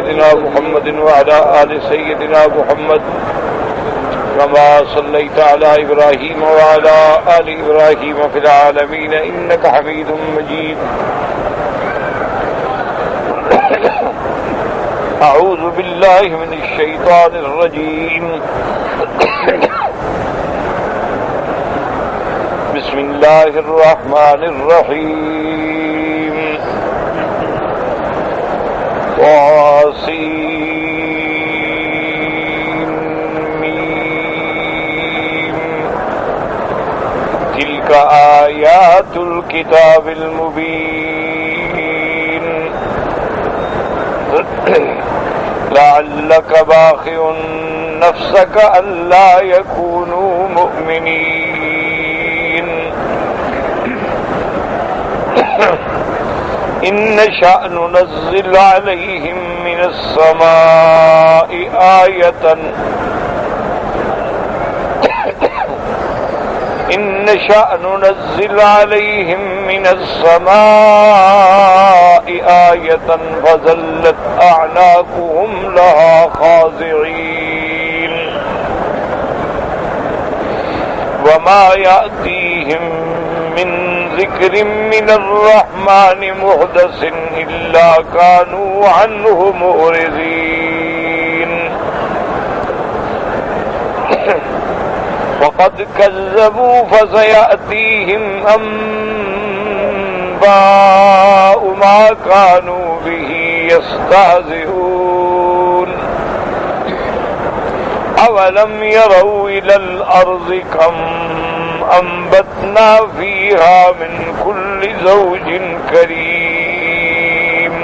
سيدنا محمد وعلى آل سيدنا محمد كما صليت على إبراهيم وعلى آل إبراهيم في العالمين إنك حميد مجيد. أعوذ بالله من الشيطان الرجيم. بسم الله الرحمن الرحيم. تلك آيات الكتاب المبين لعلك باخع نفسك ألا يكونوا مؤمنين إن نشأ ننزل عليهم من السماء آية إن نشأ ننزل عليهم من السماء آية فظلت أعناقهم لها خاضعين وما يأتيهم من ذكر من الرحمن محدث إلا كانوا عنه معرضين وقد كذبوا فسيأتيهم أنباء ما كانوا به يستهزئون أولم يروا إلى الأرض كم أنبتنا فيها من كل زوج كريم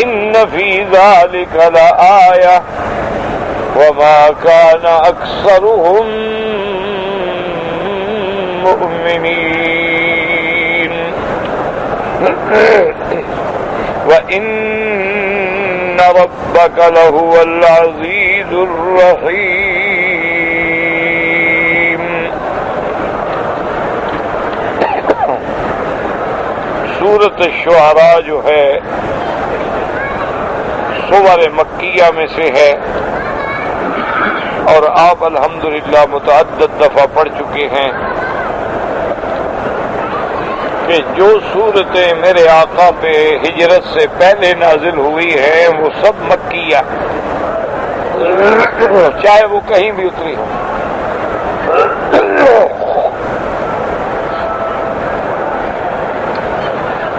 إن في ذلك لآية وما كان أكثرهم مؤمنين وإن ربك لهو العزيز الرحيم. سورۃ الشعراء جو ہے سور مکیہ میں سے ہے اور آپ الحمدللہ متعدد دفعہ پڑھ چکے ہیں کہ جو صورتیں میرے آقا پہ ہجرت سے پہلے نازل ہوئی ہیں وہ سب مکیہ چاہے وہ کہیں بھی اتری ہو.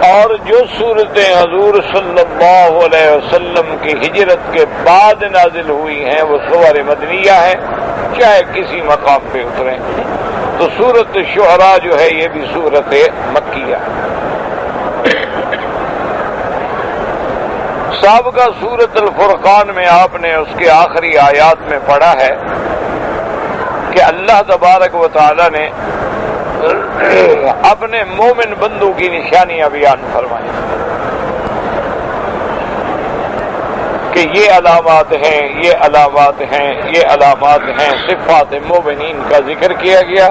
اور جو صورتیں حضور صلی اللہ علیہ وسلم کی ہجرت کے بعد نازل ہوئی ہیں وہ سور مدنیہ ہیں چاہے کسی مقام پہ اتریں. تو سورۃ الشعراء جو ہے یہ بھی سورۃ مکیہ. سابقہ سورۃ الفرقان میں آپ نے اس کے آخری آیات میں پڑھا ہے کہ اللہ تبارک و تعالی نے اپنے مومن بندوں کی نشانیاں بیان فرمائی کہ یہ علامات ہیں یہ علامات ہیں یہ علامات ہیں. صفات مومنین کا ذکر کیا گیا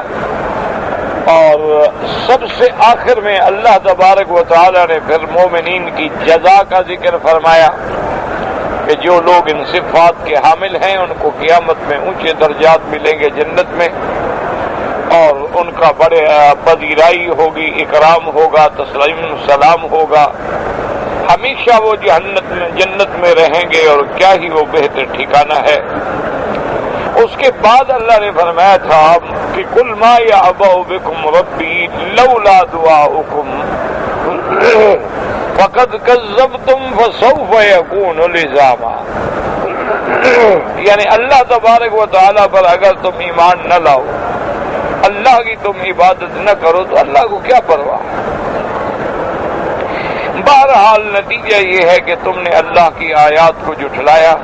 اور سب سے آخر میں اللہ تبارک و تعالی نے پھر مومنین کی جزا کا ذکر فرمایا کہ جو لوگ ان صفات کے حامل ہیں ان کو قیامت میں اونچے درجات ملیں گے جنت میں اور ان کا بڑے پذیرائی ہوگی، اکرام ہوگا، تسلیم سلام ہوگا. ہمیشہ وہ جنت میں رہیں گے اور کیا ہی وہ بہتر ٹھکانہ ہے. اس کے بعد اللہ نے فرمایا تھا کہ قل ما یعبأ بکم ربی لولا دعاؤکم فقد کذبتم فسوف یکون لزاما. یعنی اللہ تبارک و تعالیٰ پر اگر تم ایمان نہ لاؤ، اللہ کی تم عبادت نہ کرو تو اللہ کو کیا پرواہ. بہرحال نتیجہ یہ ہے کہ تم نے اللہ کی آیات کو جھٹلایا.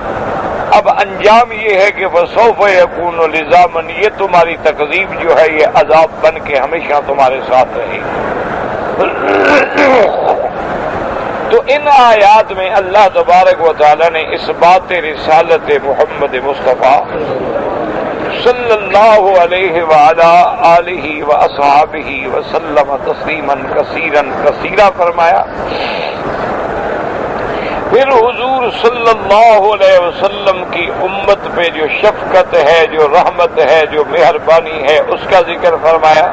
اب انجام یہ ہے کہ فسوف یکون لزاما، یہ تمہاری تکذیب جو ہے یہ عذاب بن کے ہمیشہ تمہارے ساتھ رہے. تو ان آیات میں اللہ تبارک و تعالی نے اس بات رسالت محمد مصطفیٰ صلی اللہ علیہ وعلی آلہ واصحابہ وسلم تسلیما کثیرا کثیرا فرمایا پھر حضور صلی اللہ علیہ وسلم کی امت پہ جو شفقت ہے، جو رحمت ہے، جو مہربانی ہے، اس کا ذکر فرمایا،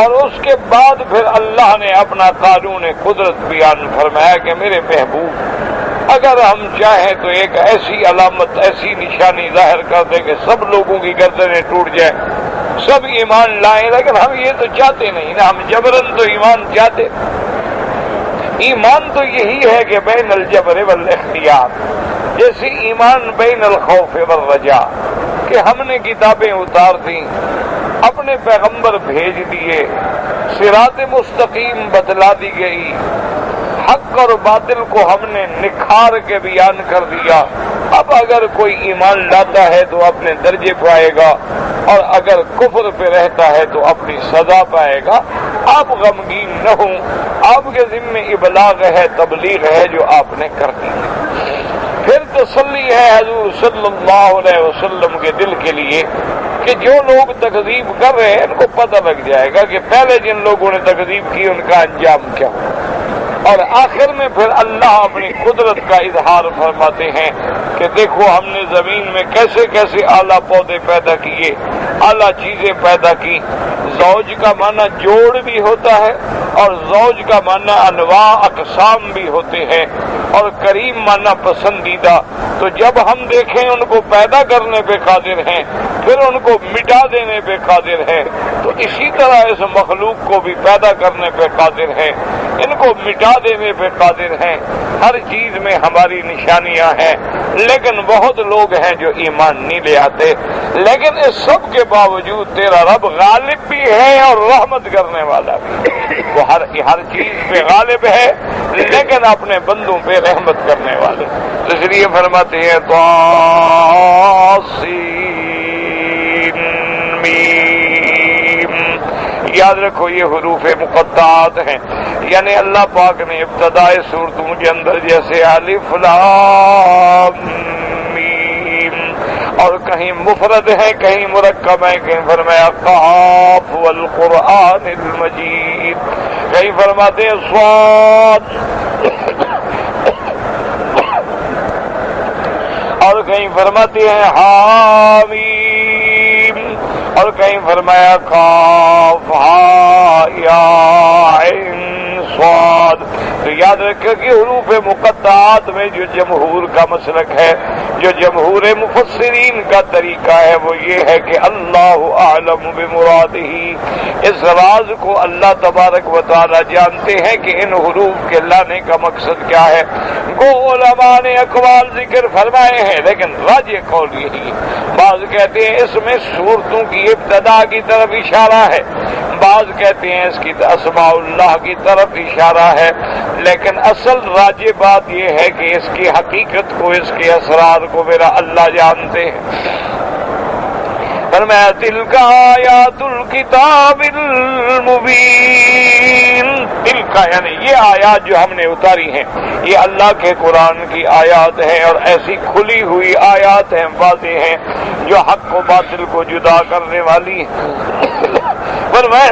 اور اس کے بعد پھر اللہ نے اپنا قانون قدرت بیان فرمایا کہ میرے محبوب اگر ہم چاہیں تو ایک ایسی علامت، ایسی نشانی ظاہر کر دیں کہ سب لوگوں کی گردنیں ٹوٹ جائیں، سب ایمان لائیں، لیکن ہم یہ تو چاہتے نہیں نا، ہم جبرن تو ایمان چاہتے۔ ایمان تو یہی ہے کہ بین الجبر والاختیار، جیسے ایمان بین الخوف والرجاء، کہ ہم نے کتابیں اتار دیں، اپنے پیغمبر بھیج دیے، صراط مستقیم بتلا دی گئی، حق اور باطل کو ہم نے نکھار کے بیان کر دیا۔ اب اگر کوئی ایمان لاتا ہے تو اپنے درجے پائے گا، اور اگر کفر پہ رہتا ہے تو اپنی سزا پائے گا۔ آپ غمگین نہ ہوں، آپ کے ذمہ ابلاغ ہے، تبلیغ ہے جو آپ نے کر دی۔ پھر تسلی ہے حضور صلی اللہ علیہ وسلم کے دل کے لیے کہ جو لوگ تکذیب کر رہے ہیں ان کو پتہ لگ جائے گا کہ پہلے جن لوگوں نے تکذیب کی ان کا انجام کیا ہو۔ اور آخر میں پھر اللہ اپنی قدرت کا اظہار فرماتے ہیں کہ دیکھو ہم نے زمین میں کیسے کیسے اعلیٰ پودے پیدا کیے، اعلیٰ چیزیں پیدا کی۔ زوج کا معنی جوڑ بھی ہوتا ہے، اور زوج کا معنی انواع اقسام بھی ہوتے ہیں، اور کریم معنی پسندیدہ۔ تو جب ہم دیکھیں ان کو پیدا کرنے پہ قادر ہیں، پھر ان کو مٹا دینے پہ قادر ہے، تو اسی طرح اس مخلوق کو بھی پیدا کرنے پہ قادر ہے، ان کو مٹا دینے پہ قادر ہیں۔ ہر چیز میں ہماری نشانیاں ہیں، لیکن بہت لوگ ہیں جو ایمان نہیں لے آتے۔ لیکن اس سب کے باوجود تیرا رب غالب بھی ہے اور رحمت کرنے والا بھی، وہ ہر چیز پہ غالب ہے لیکن اپنے بندوں پہ رحمت کرنے والے۔ اس لیے فرماتے ہیں یاد رکھو یہ حروف مقطعات ہیں، یعنی اللہ پاک نے ابتدائے سورتوں کے اندر جیسے الف لام میم، اور کہیں مفرد ہے کہیں مرکب ہے، کہیں فرمایا قاف والقرآن المجید، کہیں فرماتے ہیں صاد، اور کہیں فرماتے ہیں حامیم، اور کہیں فرمایا قاف ہا یا عین صاد۔ تو یاد رکھیں کہ حروف مقطعات میں جو جمہور کا مسلک ہے، جو جمہور مفسرین کا طریقہ ہے، وہ یہ ہے کہ اللہ اعلم بمرادہ، اس راز کو اللہ تبارک و تعالی جانتے ہیں کہ ان حروف کے لانے کا مقصد کیا ہے۔ گو علماء نے اقوال ذکر فرمائے ہیں، لیکن راجح قول یہی ہے۔ بعض کہتے ہیں اس میں صورتوں کی ابتدا کی طرف اشارہ ہے، بعض کہتے ہیں اس کی اسماء اللہ کی طرف اشارہ ہے، لیکن اصل راجح بات یہ ہے کہ اس کی حقیقت کو، اس کے اسرار کو میرا اللہ جانتے ہیں۔ فرمایا تلک آیات الکتاب المبین، تلک یعنی یہ آیات جو ہم نے اتاری ہیں یہ اللہ کے قرآن کی آیات ہیں، اور ایسی کھلی ہوئی آیات ہیں، واضح ہیں، جو حق و باطل کو جدا کرنے والی ہیں۔ فرمایا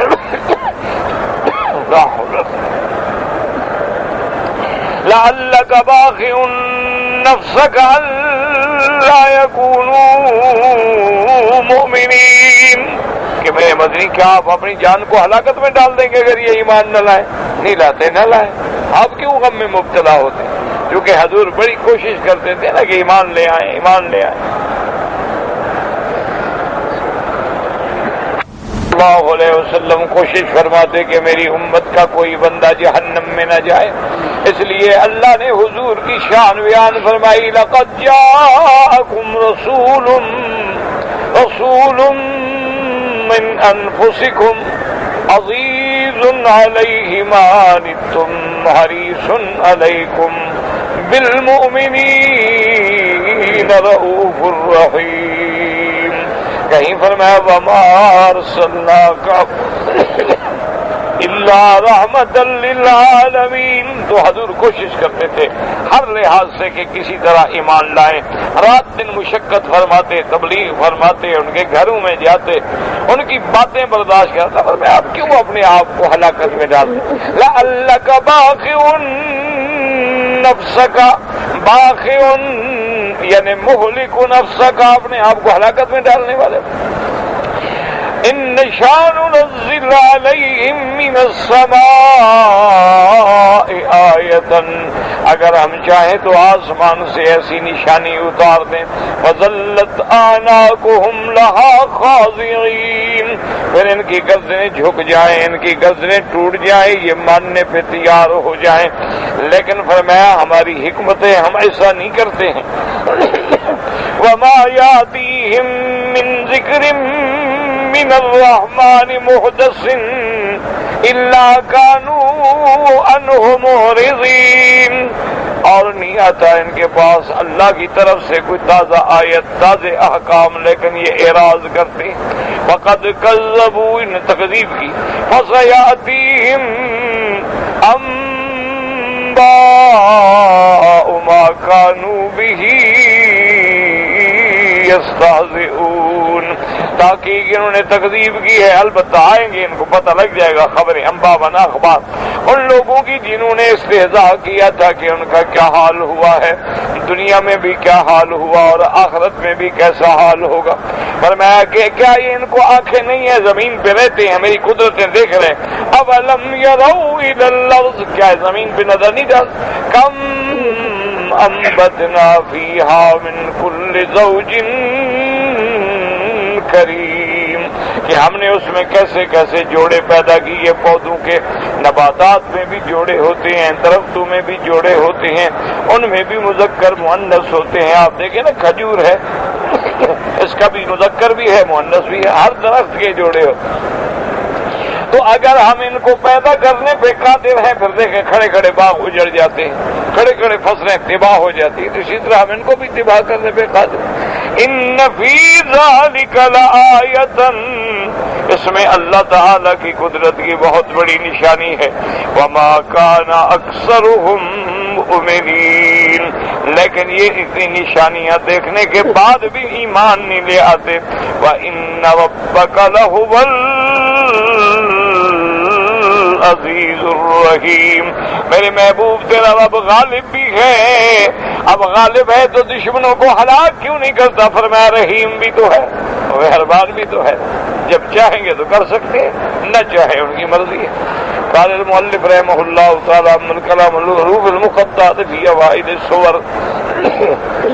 لعلک باخع نفسک الا یکونوا مؤمنین، کہ میرے مدنی کیا آپ اپنی جان کو ہلاکت میں ڈال دیں گے اگر یہ ایمان نہ لائیں؟ نہیں لاتے، نہ لائیں، آپ کیوں غم میں مبتلا ہوتے ہیں؟ کیونکہ حضور بڑی کوشش کرتے تھے نا کہ ایمان لے آئیں، ایمان لے آئیں۔ اللہ علیہ وسلم کوشش فرماتے کہ میری امت کا کوئی بندہ جہنم میں نہ جائے، اس لیے اللہ نے حضور کی شان بیان فرمائی، لقد جاءکم رسول من انفسکم عزیز علیہ ما عنتم حریص علیکم بالمؤمنین رؤوف الرحیم۔ کہیں فرمایا وما ارسلناک الا رحمت للعالمین۔ تو حضور کوشش کرتے تھے ہر لحاظ سے کہ کسی طرح ایمان لائیں، رات دن مشقت فرماتے، تبلیغ فرماتے، ان کے گھروں میں جاتے، ان کی باتیں برداشت کرتا، پر میں آپ کیوں اپنے آپ کو ہلاکت میں ڈالتے؟ لعلک باخع نفسک باخع یعنی مہلک نفسک، اپنے آپ کو ہلاکت میں ڈالنے والے. ان نشاء ننزل علیہم من السماء آیۃ، اگر ہم چاہیں تو آسمان سے ایسی نشانی اتار دیں. فظلت اعناقہم لہا خاضعین، پھر ان کی گردنیں جھک جائیں، ان کی گردنیں ٹوٹ جائیں، یہ ماننے پہ تیار ہو جائیں. لیکن فرمایا ہماری حکمتیں ہم ایسا نہیں کرتے ہیں. وما یاتیہم من ذکر من الرحمن محدث الا كانوا عنه معرضین، اور نہیں آتا ان کے پاس اللہ کی طرف سے کوئی تازہ آیت، تازہ احکام، لیکن یہ اعراض کرتے. فقد كذبوا، ان تکذیب کی. فسيأتيهم انباء ما كانوا به یستہزئون، تاکہ انہوں نے تکذیب کی ہے البتہ آئیں گے، ان کو پتہ لگ جائے گا خبریں. انباء بنا اخبار ان لوگوں کی جنہوں نے استہزاء کیا تھا کہ ان کا کیا حال ہوا ہے، دنیا میں بھی کیا حال ہوا اور آخرت میں بھی کیسا حال ہوگا. فرمایا کہ کیا یہ ان کو آنکھیں نہیں ہیں، زمین پہ رہتے ہیں، میری قدرتیں دیکھ رہے ہیں. اولم یروا الی الارض، کیا زمین پہ نظر نہیں ڈالتے؟ کم انبتنا فیہا من کل زوج کریم، کہ ہم نے اس میں کیسے کیسے جوڑے پیدا کیے. پودوں کے، نباتات میں بھی جوڑے ہوتے ہیں، درختوں میں بھی جوڑے ہوتے ہیں، ان میں بھی مذکر مؤنث ہوتے ہیں. آپ دیکھیں نا کھجور ہے، اس کا بھی مذکر بھی ہے مؤنث بھی ہے، ہر درخت کے جوڑے ہوتے ہیں. تو اگر ہم ان کو پیدا کرنے پہ قادر ہیں، پھر دیکھیں کھڑے کھڑے باغ اجڑ جاتے ہیں، کھڑے کھڑے فصلیں تباہ ہو جاتی ہیں، تو اسی طرح ہم ان کو بھی تباہ کرنے پہ قادر. ان فی ذلک لآیۃ، اس میں اللہ تعالی کی قدرت کی بہت بڑی نشانی ہے. وما کان اکثرهم مؤمنین، لیکن یہ اتنی نشانیاں دیکھنے کے بعد بھی ایمان نہیں لے آتے. وان ربک لہو العزیز الرحیم، میرے محبوب تیرا رب غالب بھی ہے. اب غالب ہے تو دشمنوں کو ہلاک کیوں نہیں کرتا؟ فرمایا رحیم بھی تو ہے، مہربان بھی تو ہے. جب چاہیں گے تو کر سکتے ہیں، نہ چاہے ان کی مرضی ہے. قال المؤلف رحمہ اللہ تعالی من الکلام الحروف المقطعۃ فی اوائل السور.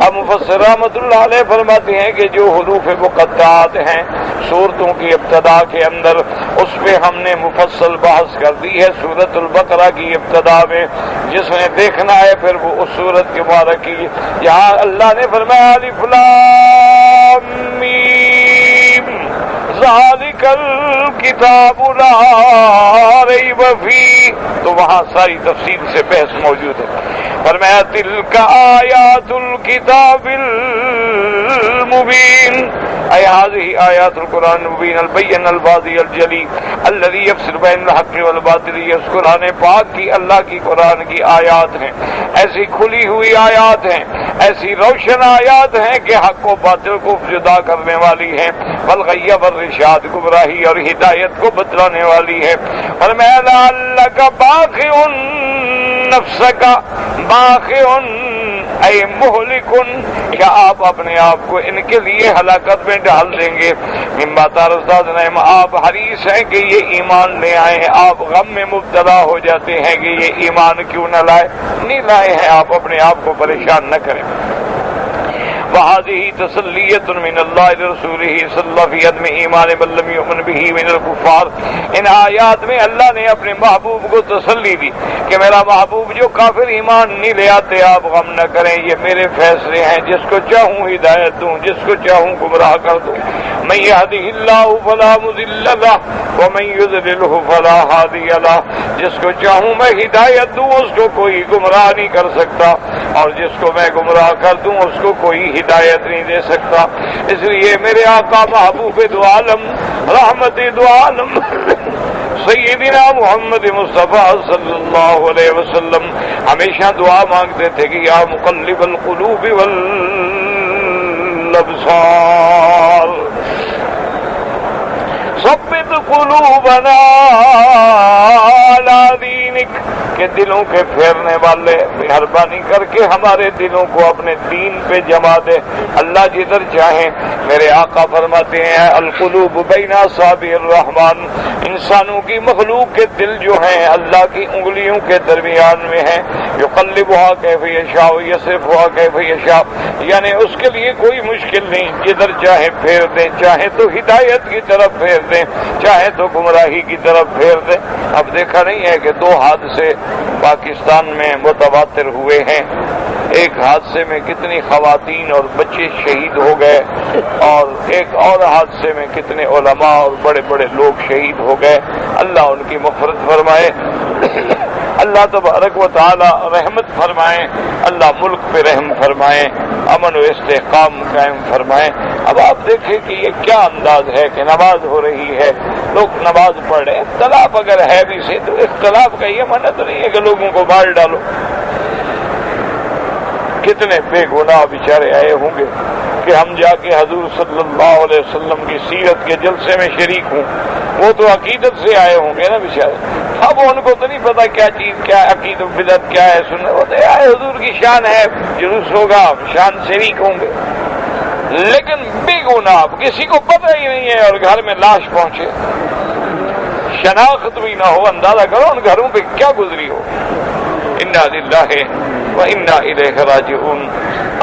اب مفسر رحمۃ اللہ علیہ فرماتے ہیں کہ جو حروف مقطعات ہیں سورتوں کی ابتدا کے اندر، اس پہ ہم نے مفصل بحث کر دی ہے سورۃ البقرہ کی ابتدا میں. جس نے دیکھنا ہے پھر وہ اس سورت کے مبارک کی، جہاں اللہ نے فرمایا الف لام میم ذالک الکتاب لا ریب فیہ، تو وہاں ساری تفصیل سے بحث موجود ہے. فرمایا تلک آیات الکتاب المبین، اے هذه آیات القرآن المبین البین الواضح الجلی الذی یفصل بین الحق والباطل. یہ قرآن پاک کی، اللہ کی قرآن کی آیات ہیں، ایسی کھلی ہوئی آیات ہیں، ایسی روشن آیات ہیں کہ حق و باطل کو جدا کرنے والی ہیں. والغی والرشاد، گمراہی اور ہدایت کو بتلانے والی ہے. فرمایا لعلک باخع نفسک، باخع اے مہلکن، کیا آپ اپنے آپ کو ان کے لیے ہلاکت میں ڈال دیں گے. مما ترضون، آپ حریص ہیں کہ یہ ایمان لے آئے ہیں، آپ غم میں مبتلا ہو جاتے ہیں کہ یہ ایمان کیوں نہ لائے. نہیں لائے ہیں، آپ اپنے آپ کو پریشان نہ کریں. وهذه تسلیۃ من اللہ رسولہ صلی اللہ فی عدم ایمان من لم یؤمن به من الکفار. ان آیات میں اللہ نے اپنے محبوب کو تسلی دی کہ میرا محبوب جو کافر ایمان نہیں لے آتے آپ غم نہ کریں، یہ میرے فیصلے ہیں، جس کو چاہوں ہدایت دوں، جس کو چاہوں گمراہ کر دوں. من یهده اللہ فلا مضل له ومن یضللہ فلا ہادی له، جس کو چاہوں میں ہدایت دوں اس کو کوئی گمراہ نہیں کر سکتا، اور جس کو میں گمراہ کر دوں اس کو کوئی ہدایت نہیں دے سکتا. اس لیے میرے آقا محبوب دو عالم، رحمت دو عالم سیدنا محمد مصطفیٰ صلی اللہ علیہ وسلم ہمیشہ دعا مانگتے تھے کہ یا مقلب القلوب والابصار ثبت قلوبنا على دین قلوبینک کہ دلوں کے پھیرنے والے، مہربانی کر کے ہمارے دلوں کو اپنے دین پہ جما دے اللہ جدھر چاہیں۔ میرے آقا فرماتے ہیں القلوب بین اصابع الرحمن، انسانوں کی مخلوق کے دل جو ہیں اللہ کی انگلیوں کے درمیان میں ہیں، یقلبها کیف یشاء یصرفها کیف یشاء، یعنی اس کے لیے کوئی مشکل نہیں، جدھر چاہے پھیر دیں، چاہے تو ہدایت کی طرف پھیر دیں، چاہے تو گمراہی کی طرف پھیر دیں۔ اب دیکھا نہیں ہے کہ 2 حادثے پاکستان میں متواتر ہوئے ہیں، ایک حادثے میں کتنی خواتین اور بچے شہید ہو گئے، اور ایک اور حادثے میں کتنے علماء اور بڑے بڑے لوگ شہید ہو گئے۔ اللہ ان کی مغفرت فرمائے، اللہ تبارک و تعالی رحمت فرمائے، اللہ ملک پہ رحم فرمائے، امن و استحکام قائم فرمائے۔ اب آپ دیکھیں کہ یہ کیا انداز ہے کہ نماز ہو رہی ہے، لوگ نماز پڑھ رہے ہیں، اختلاف اگر ہے بھی سے تو اختلاف کا یہ معنی تو نہیں ہے کہ لوگوں کو مار ڈالو۔ کتنے بے گناہ بیچارے آئے ہوں گے کہ ہم جا کے حضور صلی اللہ علیہ وسلم کی سیرت کے جلسے میں شریک ہوں، وہ تو عقیدت سے آئے ہوں گے نا بیچارے، اب ان کو تو نہیں پتا کیا چیز کیا ہے، عقیدت بدعت کیا ہے، سننے وہ تو آئے حضور کی شان ہے، جلوس ہوگا، شان شریک ہوں گے، لیکن بے گناہ کسی کو پتہ ہی نہیں ہے اور گھر میں لاش پہنچے، شناخت بھی نہ ہو، اندازہ کرو ان گھروں پہ کیا گزری ہو۔ انا للہ وانا الیہ راجعون،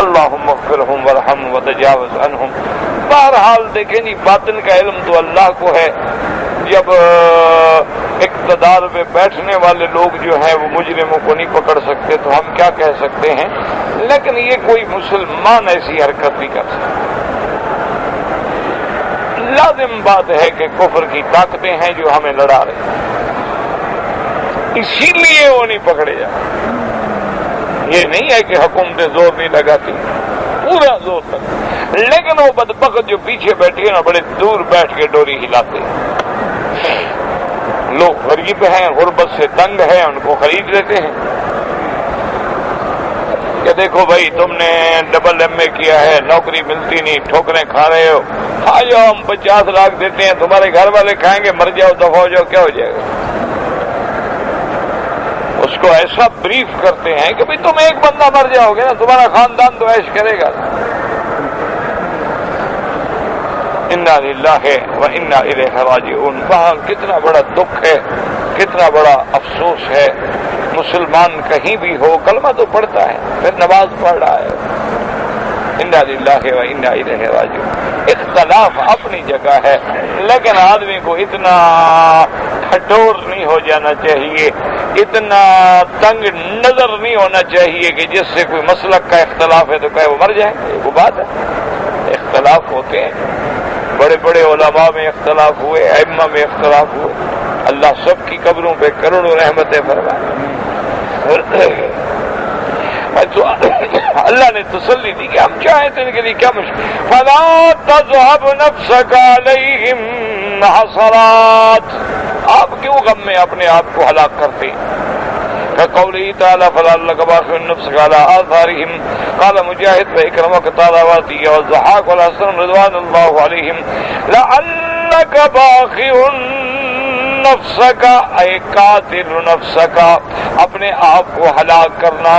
اللہم اغفرہم وارحمہم وتجاوز عنہم۔ بہرحال دیکھیں جی، باطن کا علم تو اللہ کو ہے، جب اقتدار پہ بیٹھنے والے لوگ جو ہیں وہ مجرموں کو نہیں پکڑ سکتے تو ہم کیا کہہ سکتے ہیں، لیکن یہ کوئی مسلمان ایسی حرکت نہیں کر سکتا۔ لازم بات ہے کہ کفر کی طاقتیں ہیں جو ہمیں لڑا رہی ہیں، اسی لیے وہ نہیں پکڑے جاتے۔ یہ نہیں ہے کہ حکومتیں زور نہیں لگاتی، پورا زور لگا، لیکن وہ بدبخت جو پیچھے بیٹھے نا بڑے دور بیٹھ کے ڈوری ہلاتے ہیں۔ لوگ غریب ہیں، غربت سے تنگ ہیں، ان کو خرید لیتے ہیں کہ دیکھو بھائی تم نے ڈبل ایم اے کیا ہے، نوکری ملتی نہیں، ٹھوکریں کھا رہے ہو، آ جاؤ ہم 50 لاکھ دیتے ہیں، تمہارے گھر والے کھائیں گے، مر جاؤ دفع ہو جاؤ، کیا ہو جائے گا؟ اس کو ایسا بریف کرتے ہیں کہ بھئی تم ایک بندہ مر جاؤ گے نا، تمہارا خاندان تو عیش کرے گا۔ انا للہ وانا الیہ راجعون۔ وہاں کتنا بڑا دکھ ہے، کتنا بڑا افسوس ہے، مسلمان کہیں بھی ہو کلمہ تو پڑھتا ہے، پھر نماز پڑھ رہا ہے۔ انا للہ وانا الیہ راجعون۔ اختلاف اپنی جگہ ہے، لیکن آدمی کو اتنا کھٹور نہیں ہو جانا چاہیے، اتنا تنگ نظر نہیں ہونا چاہیے کہ جس سے کوئی مسلک کا اختلاف ہے تو کہے وہ مر جائیں گے۔ وہ بات ہے، اختلاف ہوتے ہیں، بڑے بڑے علماء میں اختلاف ہوئے، ائمہ میں اختلاف ہوئے، اللہ سب کی قبروں پہ کروڑوں رحمتیں فرمائے۔ تو اللہ نے تسلی دی کہ ہم چاہیں تو ان کے لیے کیا مشکل۔ فلا تذهب نفسك عليهم حسرات، آپ کیوں غم میں اپنے آپ کو ہلاک کرتے ہیں؟ كقوله تعالى فلعلك باخع نفسك على آثارهم، قال مجاهد وإكرمة طالواتي والضحاك والحسن رضوان الله عليهم لعلك باخع نفسك اے قاتل نفسك، اپنے آپ کو ہلاک کرنا،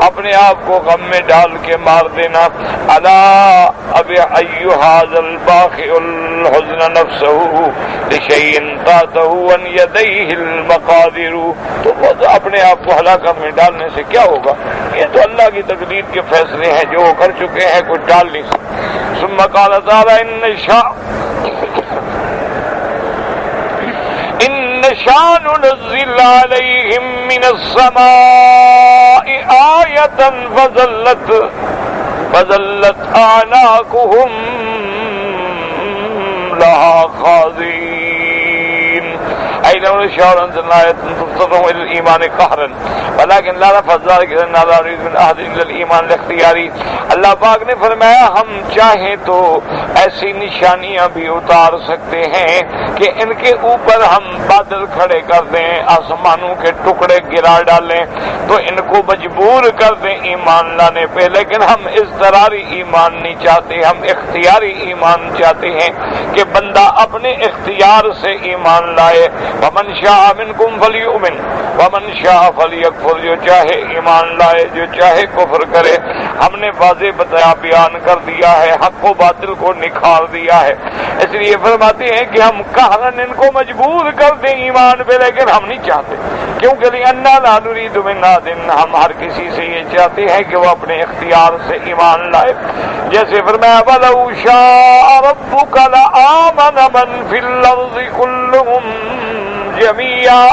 اپنے آپ کو غم میں ڈال کے مار دینا۔ الا اب ای هذا الباخع الحزن نفسه لشيء فاته عن يديه المقادير، تو وہ اپنے آپ کو ہلاکت میں ڈالنے سے کیا ہوگا؟ یہ تو اللہ کی تقدیر کے فیصلے ہیں، جو وہ کر چکے ہیں کوئی ٹال نہیں سکتا۔ ثم قال تعالى إن نشاء ننزل عليهم من السماء آية فظلت أعناقهم لها خاضعين أي لو نشاء أنزلنا آية تبصرهم إلى الإيمان قهرا ولكن لا نفذ ذلك لأننا لا نريد من أحد إلا الإيمان الاختياري۔ اللہ پاک نے فرمایا ہم چاہیں تو ایسی نشانیاں بھی اتار سکتے ہیں کہ ان کے اوپر ہم بادل کھڑے کر دیں، آسمانوں کے ٹکڑے گرا ڈالیں تو ان کو مجبور کر دیں ایمان لانے پہ، لیکن ہم اضطراری ایمان نہیں چاہتے، ہم اختیاری ایمان چاہتے ہیں کہ بندہ اپنے اختیار سے ایمان لائے۔ فمن شاء منکم فلیؤمن ومن شاء فلیکفر، جو چاہے ایمان لائے جو چاہے کفر کرے۔ ہم نے واضح بتایا بیان کر دیا ہے، حق و باطل کو نکھار دیا ہے۔ اس لیے فرماتے ہیں کہ ہم قہرن ان کو مجبور کر دیں ایمان پہ، لیکن ہم نہیں چاہتے، کیونکہ لِأَنَّا لَا نُرِيدُ مِنْ أَحَدٍ، ہم ہر کسی سے یہ چاہتے ہیں کہ وہ اپنے اختیار سے ایمان لائے۔ جیسے فرمایا وَلَوْ شَاءَ رَبُّكَ لَآمَنَ مَنْ فِي الْأَرْضِ كُلُّهُمْ جَمِيعًا،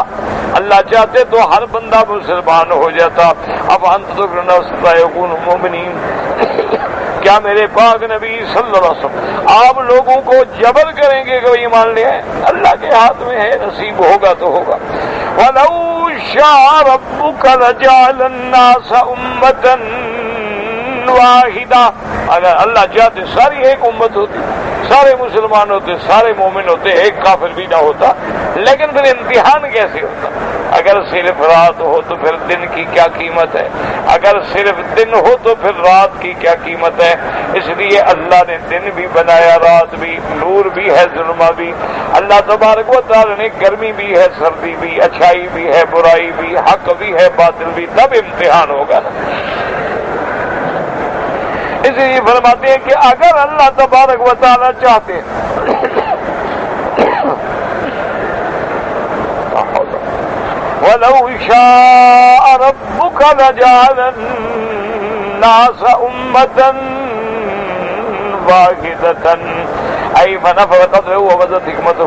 اللہ چاہتے تو ہر بندہ مسلمان ہو جاتا۔ اب انت یکون مومنین، کیا میرے پاک نبی صلی اللہ علیہ وسلم آپ لوگوں کو جبر کریں گے کہ وہ ایمان لے آئیں؟ اللہ کے ہاتھ میں ہے، نصیب ہوگا تو ہوگا۔ وَلَوْ شَاءَ رَبُّكَ لَجَعَلَ النَّاسَ أُمَّةً واحدہ، اگر اللہ چاہتے ساری ایک امت ہوتی، سارے مسلمان ہوتے، سارے مومن ہوتے، ایک کافر بھی نہ ہوتا، لیکن پھر امتحان کیسے ہوتا؟ اگر صرف رات ہو تو پھر دن کی کیا قیمت ہے، اگر صرف دن ہو تو پھر رات کی کیا قیمت ہے۔ اس لیے اللہ نے دن بھی بنایا، رات بھی، نور بھی ہے، ظلمہ بھی۔ اللہ تبارک و تعالی نے گرمی بھی ہے، سردی بھی، اچھائی بھی ہے، برائی بھی، حق بھی ہے، باطل بھی، تب امتحان ہوگا نا۔ اس لیے فرماتے ہیں کہ اگر اللہ تبارک و تعالی چاہتے وَلَوْ شَاءَ رَبُّكَ لَجَعَلَ النَّاسَ أُمَّةً وَاحِدَةً ای فنفرت قدرہ ووزت حکمتہ،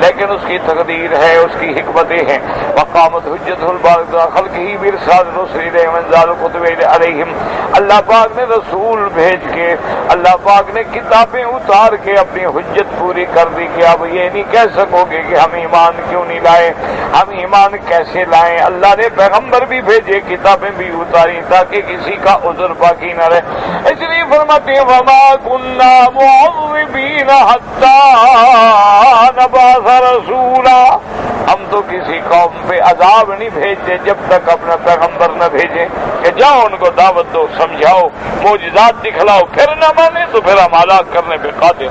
لیکن اس کی تقدیر ہے، اس کی حکمتیں ہیں۔ وقامت حجتہ البالغہ خلقہ برسال رسل وانزال کتب علیہم، اللہ پاک نے رسول بھیج کے، اللہ پاک نے کتابیں اتار کے اپنی حجت پوری کر دی کہ اب یہ نہیں کہہ سکو گے کہ ہم ایمان کیوں نہیں لائے، ہم ایمان کیسے لائیں۔ اللہ نے پیغمبر بھی بھیجے، کتابیں بھی اتاری تاکہ کسی کا عذر باقی نہ رہے۔ اس لیے فرماتے ہیں وما كنا معذبین حتی نبعث رسولا، ہم تو کسی قوم پہ عذاب نہیں بھیجتے جب تک اپنا پیغمبر نہ بھیجیں کہ جاؤ ان کو دعوت دو، سمجھاؤ، معجزات دکھلاؤ، پھر نہ مانے تو پھر ہم ہلاک کرنے پہ قادر۔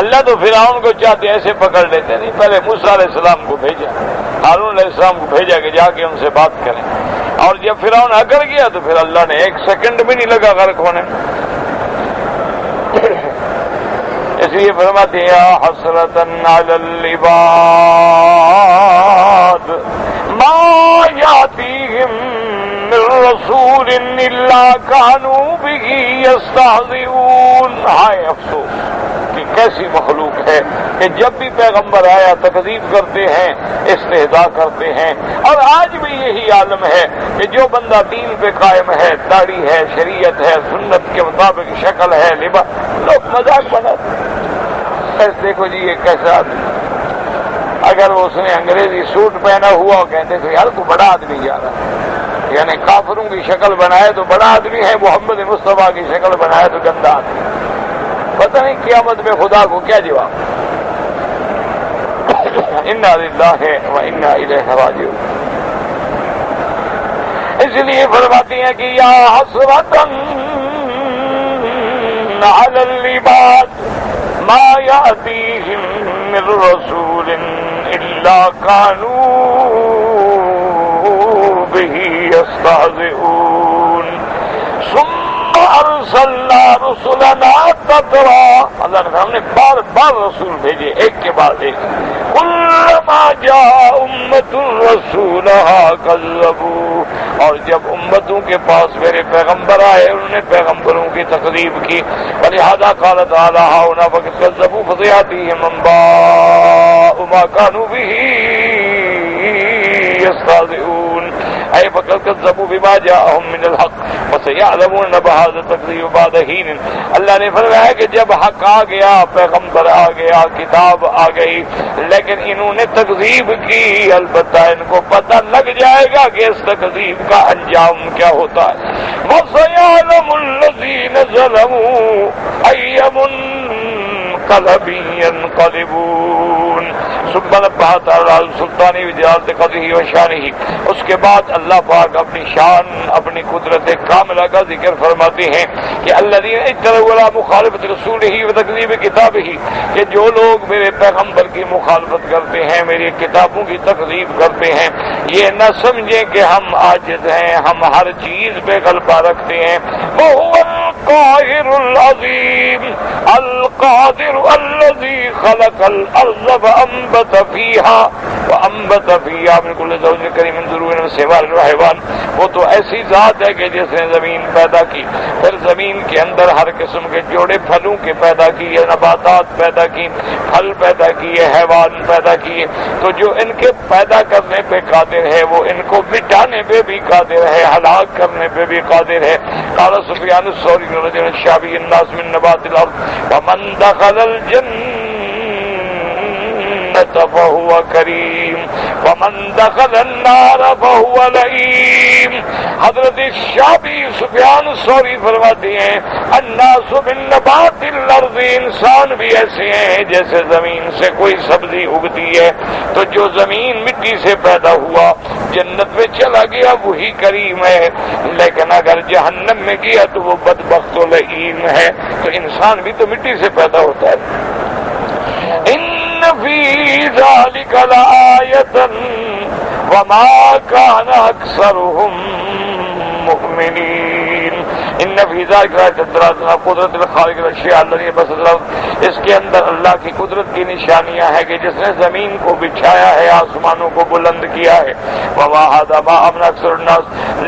اللہ تو فرعون کو چاہتے ایسے پکڑ لیتے نہیں، پہلے موسیٰ علیہ السلام کو بھیجا، ہارون علیہ السلام کو بھیجا کہ جا کے ان سے بات کریں، اور جب فرعون اکڑ گیا تو پھر اللہ نے ایک سیکنڈ بھی نہیں لگا غرق ہونے۔ اس لیے فرماتے ہیں حسرتاً علی العباد ما یاتیہم من رسول الا کانوا بہ یستہزئون، ہائے افسوس کہ کیسی مخلوق ہے کہ جب بھی پیغمبر آیا تکذیب کرتے ہیں، استہزاء کرتے ہیں۔ اور آج بھی یہی عالم ہے کہ جو بندہ دین پہ قائم ہے، داڑھی ہے، شریعت ہے، سنت کے مطابق شکل ہے، لباس، لوگ مذاق بناتے ہیں۔ ایسے دیکھو جی یہ کیسا آدمی، اگر اس نے انگریزی سوٹ پہنا ہوا کہتے تھے یار کو بڑا آدمی جا رہا ہے، یعنی کافروں کی شکل بنائے تو بڑا آدمی ہے، محمد مصطفیٰ کی شکل بنائے تو گندا آدمی۔ پتہ نہیں قیامت میں خدا کو کیا جواب۔ انا للہ و انا الیہ راجعون۔ اس لیے فرماتی ہیں کہ یا حسرتاً علی العباد ما یاتیہم من رسول الا کانوا بہ یستہزئون ثم ارسلنا رسلنا تترا، اللہ نے ہم نے بار بار رسول بھیجے ایک کے بعد ایک، کلما جاء امت رسولها کذبوا، اور جب امتوں کے پاس میرے پیغمبر آئے انہوں نے پیغمبروں کی تکذیب کی۔ ولہذا قال تعالی هؤلاء فقد كذبوا فسيأتيهم انباء ما كانوا به يستهزئون، اے فقد كذبوا بما جاءهم من الحق وسيعلمون بهذا التكذيب بعد حين۔ اللہ نے فرمایا کہ جب حق آ گیا، پیغمبر آ گیا، کتاب آ گئی، لیکن انہوں نے تکذیب کی، البتہ ان کو پتہ لگ جائے گا کہ اس تکذیب کا انجام کیا ہوتا ہے۔ وَسَيَعْلَمُ الَّذِينَ ظَلَمُوا أَيَّ منقلب ينقلبون ثم نبه تعالی سلطانی وجلال قدرہ و شانہ. اس کے بعد اللہ پاک اپنی شان اپنی قدرت کاملہ کا ذکر فرماتے ہیں کہ الذین اجترؤوا علی مخالفت رسولہ و تکذیب کتابہ، کہ جو لوگ میرے پیغمبر کی مخالفت کرتے ہیں میری کتابوں کی تکذیب کرتے ہیں یہ نہ سمجھیں کہ ہم عاجز ہیں، ہم ہر چیز پہ غلبہ رکھتے ہیں. وَهُوَ القاهر العظیم القادر الذی خلق الارض وانبت فیہا من کل زوج کریم من ضرور سوار الحیوان. وہ تو ایسی ذات ہے کہ جس نے زمین پیدا کی، پھر زمین کے اندر ہر قسم کے جوڑے پھلوں کے پیدا کیے، نباتات پیدا کی، پھل پیدا کیے، حیوان پیدا کیے. تو جو ان کے پیدا کرنے پہ قادر ہے وہ ان کو مٹانے پہ بھی قادر ہے، ہلاک کرنے پہ بھی قادر ہے. قال سفیان الثوری رضی اللہ عنہ شابی الناس من نبات الارض ومن دخل الجنة فهو کریم ومن دخل النار فهو لئیم. حضرت شابی سفیان الثوری فرماتے ہیں الناس من نبات الارض، انسان بھی ایسے ہیں جیسے زمین سے کوئی سبزی اگتی ہے تو جو زمین مٹی سے پیدا ہوا جنت میں چلا گیا وہی کریم ہے، لیکن اگر جہنم میں گیا تو وہ بدبخت و لئیم ہے. تو انسان بھی تو مٹی سے پیدا ہوتا ہے. ان فی ذلک لآیۃ وما کان اکثرهم مؤمنین. ان فی ذلک لآیۃ قدرت الخالق الاشیاء الذی بسط الارض، اس کے اندر اللہ کی قدرت کی نشانیاں ہیں کہ جس نے زمین کو بچھایا ہے، آسمانوں کو بلند کیا ہے. وما ھذا ما امن اکثر الناس،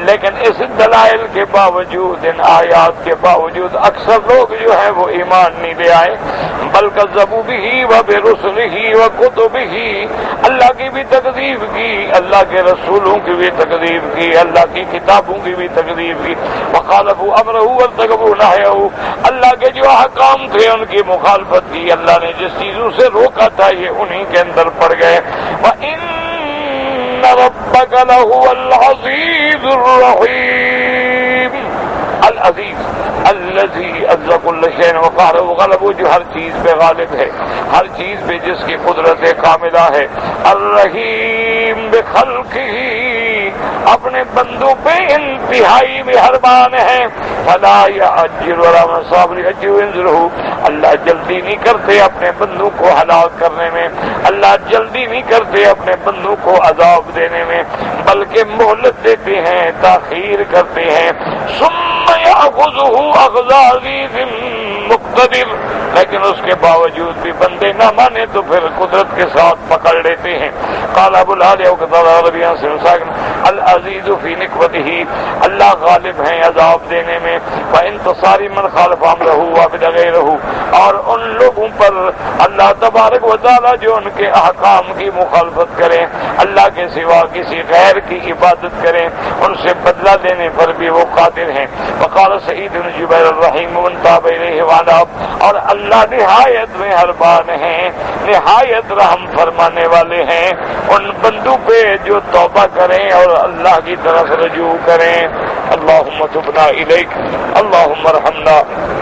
لیکن اس دلائل کے باوجود ان آیات کے باوجود اکثر لوگ جو ہیں وہ ایمان نہیں لے آئے. بل کذبوا بہ وبرسلہ وکتبہ، اللہ کی بھی تکذیب کی، اللہ کے رسولوں کی بھی تکذیب کی، اللہ کی کتابوں کی بھی تکذیب کی. وخالفوا امرہ وارتکبوا نہیہ، اللہ کے جو احکام تھے ان کی مخالفت کی، اللہ نے جس چیزوں سے روکا تھا یہ انہی کے اندر پڑ گئے. وَإِنَّ رَبَّكَ لَهُوَ الْعَزِيزُ الرَّحِيمُ. العزیز الذی عز کل شیء وقہرہ، غلب جو ہر چیز پہ غالب ہے، ہر چیز پہ جس کی قدرت کاملہ ہے. الرحیم بخلقہ، اپنے بندوں پہ انتہائی مہربان ہے. فلا یعجل ولا صابر یجرہ، اللہ جلدی نہیں کرتے اپنے بندوں کو ہلاک کرنے میں، اللہ جلدی نہیں کرتے اپنے بندوں کو عذاب دینے میں، بلکہ مہلت دیتے ہیں، تاخیر کرتے ہیں. ثم یأخذہ اخذ عزیز مقتدر، لیکن اس کے باوجود بھی بندے نہ مانے تو پھر قدرت کے ساتھ پکڑ لیتے ہیں. قال ابو العالیہ عربیاں سے العزیز فی نقمتہ، اللہ غالب ہیں عذاب دینے میں. وانتصار من خالف امرہ وعبد غیرہ، اور ان لوگوں پر اللہ تبارک و تعالی جو ان کے احکام کی مخالفت کریں، اللہ کے سوا کسی غیر کی عبادت کریں، ان سے بدلہ لینے پر بھی وہ قادر ہیں. وقال سعید بن جبیر الرحیم من تاب الیہ واناب، اور اللہ نہایت مہربان ہیں، نہایت رحم فرمانے والے ہیں ان بندوں پہ جو توبہ کریں اور اللہ کی طرف رجوع کریں. اللہم تبنا الیک، اللہم ارحمنا،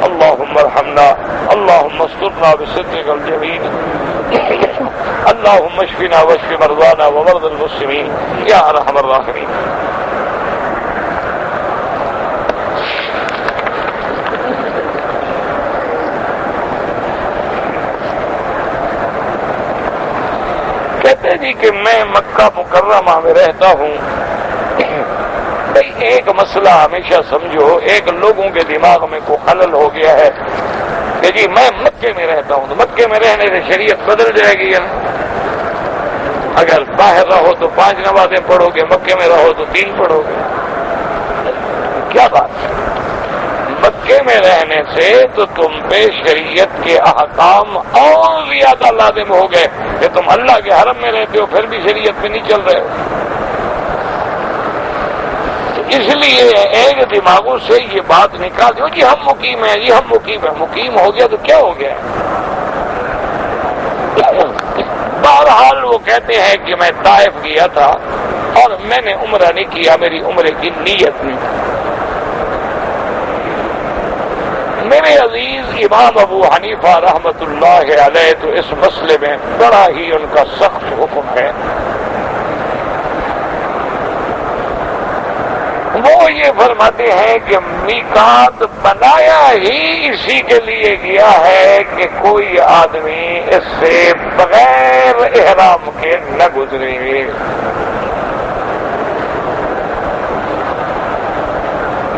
اللہم ارحمنا، اللہم استرنا بسترک الجمیل، اللہم اشفنا واشف مرضانا ومرضى المسلمین یا ارحم الراحمین. کہتے جی کہ میں مکہ مکرمہ میں رہتا ہوں. ایک مسئلہ ہمیشہ سمجھو، ایک لوگوں کے دماغ میں کوئی خلل ہو گیا ہے کہ جی میں مکے میں رہتا ہوں تو مکے میں رہنے سے شریعت بدل جائے گی. اگر باہر رہو تو 5 نمازیں پڑھو گے، مکے میں رہو تو 3 پڑھو گے. کیا بات؟ مکے میں رہنے سے تو تم پہ شریعت کے احکام اور زیادہ لازم ہو گئے کہ تم اللہ کے حرم میں رہتے ہو پھر بھی شریعت میں نہیں چل رہے ہو. اس لیے ایک دماغوں سے یہ بات نکال دو کہ ہم مقیم ہیں، یہ ہم مقیم ہیں. مقیم ہو گیا تو کیا ہو گیا؟ بہرحال وہ کہتے ہیں کہ میں طائف گیا تھا اور میں نے عمرہ نہیں کیا، میری عمرے کی نیت نہیں. میرے عزیز امام ابو حنیفہ رحمت اللہ علیہ تو اس مسئلے میں بڑا ہی ان کا سخت حکم ہے. وہ یہ فرماتے ہیں کہ میقات بنایا ہی اسی کے لیے گیا ہے کہ کوئی آدمی اس سے بغیر احرام کے نہ گزرے.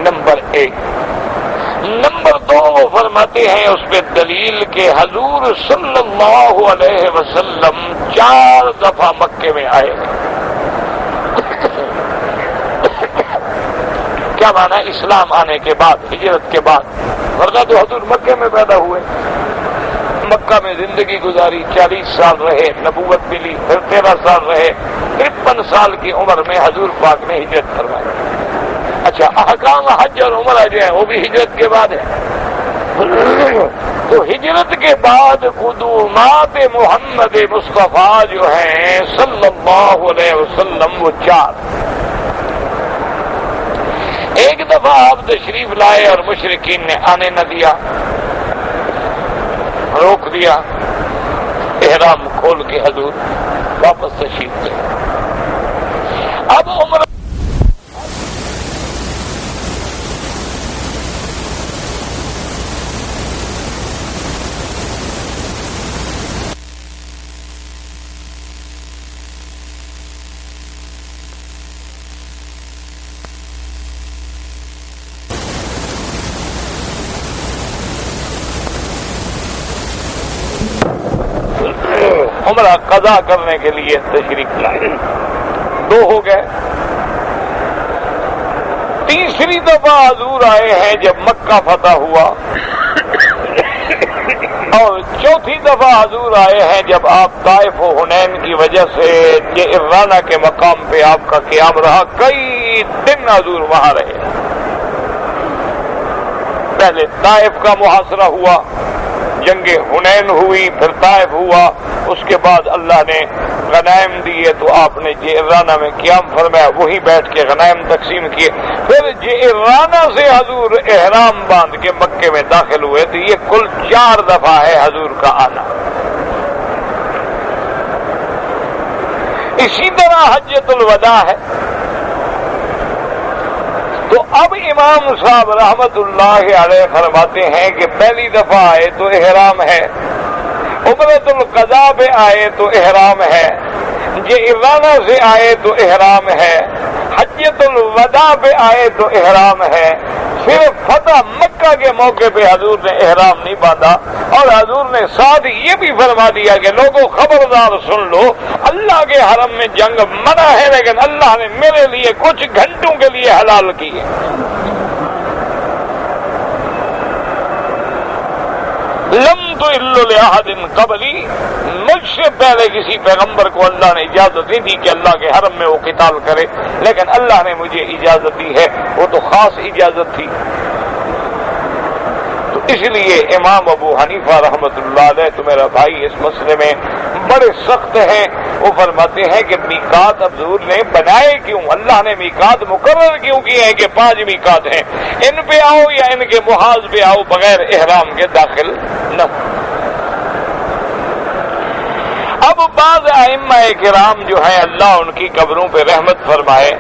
نمبر 1. نمبر 2 وہ فرماتے ہیں اس پہ دلیل کہ حضور صلی اللہ علیہ وسلم 4 دفعہ مکے میں آئے. کیا معنی؟ اسلام آنے کے بعد، ہجرت کے بعد، ورنہ تو حضور مکے میں پیدا ہوئے، مکہ میں زندگی گزاری، 40 سال رہے، نبوت ملی، پھر 13 سال رہے، 53 سال کی عمر میں حضور پاک نے ہجرت فرمائی. اچھا، احکام حج اور عمرہ جو ہیں وہ بھی ہجرت کے بعد ہے. تو ہجرت کے بعد قدومات محمد مصطفیٰ جو ہیں صلی اللہ علیہ وسلم وہ 4. ایک دفعہ آپ تشریف لائے اور مشرکین نے آنے نہ دیا، روک دیا، احرام کھول کے حضور واپس تشریف لے. اب عمر عمرہ قضا کرنے کے لیے تشریف لائے. 2 ہو گئے. تیسری دفعہ حضور آئے ہیں جب مکہ فتح ہوا، اور 4تھی دفعہ حضور آئے ہیں جب آپ طائف و حنین کی وجہ سے جعرانہ کے مقام پہ آپ کا قیام رہا. کئی دن حضور وہاں رہے. پہلے طائف کا محاصرہ ہوا، جنگ حنین ہوئی، پھر طائف ہوا، اس کے بعد اللہ نے غنائم دیے تو آپ نے جعرانہ میں قیام فرمایا، وہی بیٹھ کے غنائم تقسیم کیے. پھر جعرانہ سے حضور احرام باندھ کے مکے میں داخل ہوئے. تو یہ کل 4 دفعہ ہے حضور کا آنا. اسی طرح حجۃ الوداع ہے. تو اب امام صاحب رحمت اللہ علیہ فرماتے ہیں کہ پہلی دفعہ آئے تو احرام ہے، عمرۃ القضاء پہ آئے تو احرام ہے، جعرانہ سے آئے تو احرام ہے، حجۃ الوداع پہ آئے تو احرام ہے. صرف فتح مکہ کے موقع پہ حضور نے احرام نہیں باندھا. اور حضور نے ساتھ یہ بھی فرما دیا کہ لوگوں خبردار سن لو، اللہ کے حرم میں جنگ منع ہے، لیکن اللہ نے میرے لیے کچھ گھنٹوں کے لیے حلال کی ہے. لم تحل لأحد قبلی، مجھ سے پہلے کسی پیغمبر کو اللہ نے اجازت نہیں دی کہ اللہ کے حرم میں وہ قتال کرے، لیکن اللہ نے مجھے اجازت دی ہے. وہ تو خاص اجازت تھی. تو اس لیے امام ابو حنیفہ رحمت اللہ علیہ تو میرا بھائی اس مسئلے میں بڑے سخت ہیں. وہ فرماتے ہیں کہ میقات اب حضور نے بنائے کیوں، اللہ نے میقات مقرر کیوں کیے ہیں کہ 5 میقات ہیں، ان پہ آؤ یا ان کے محاذ پہ آؤ، بغیر احرام کے داخل نہ. اب بعض ائمہ کرام جو ہیں اللہ ان کی قبروں پہ رحمت فرمائے،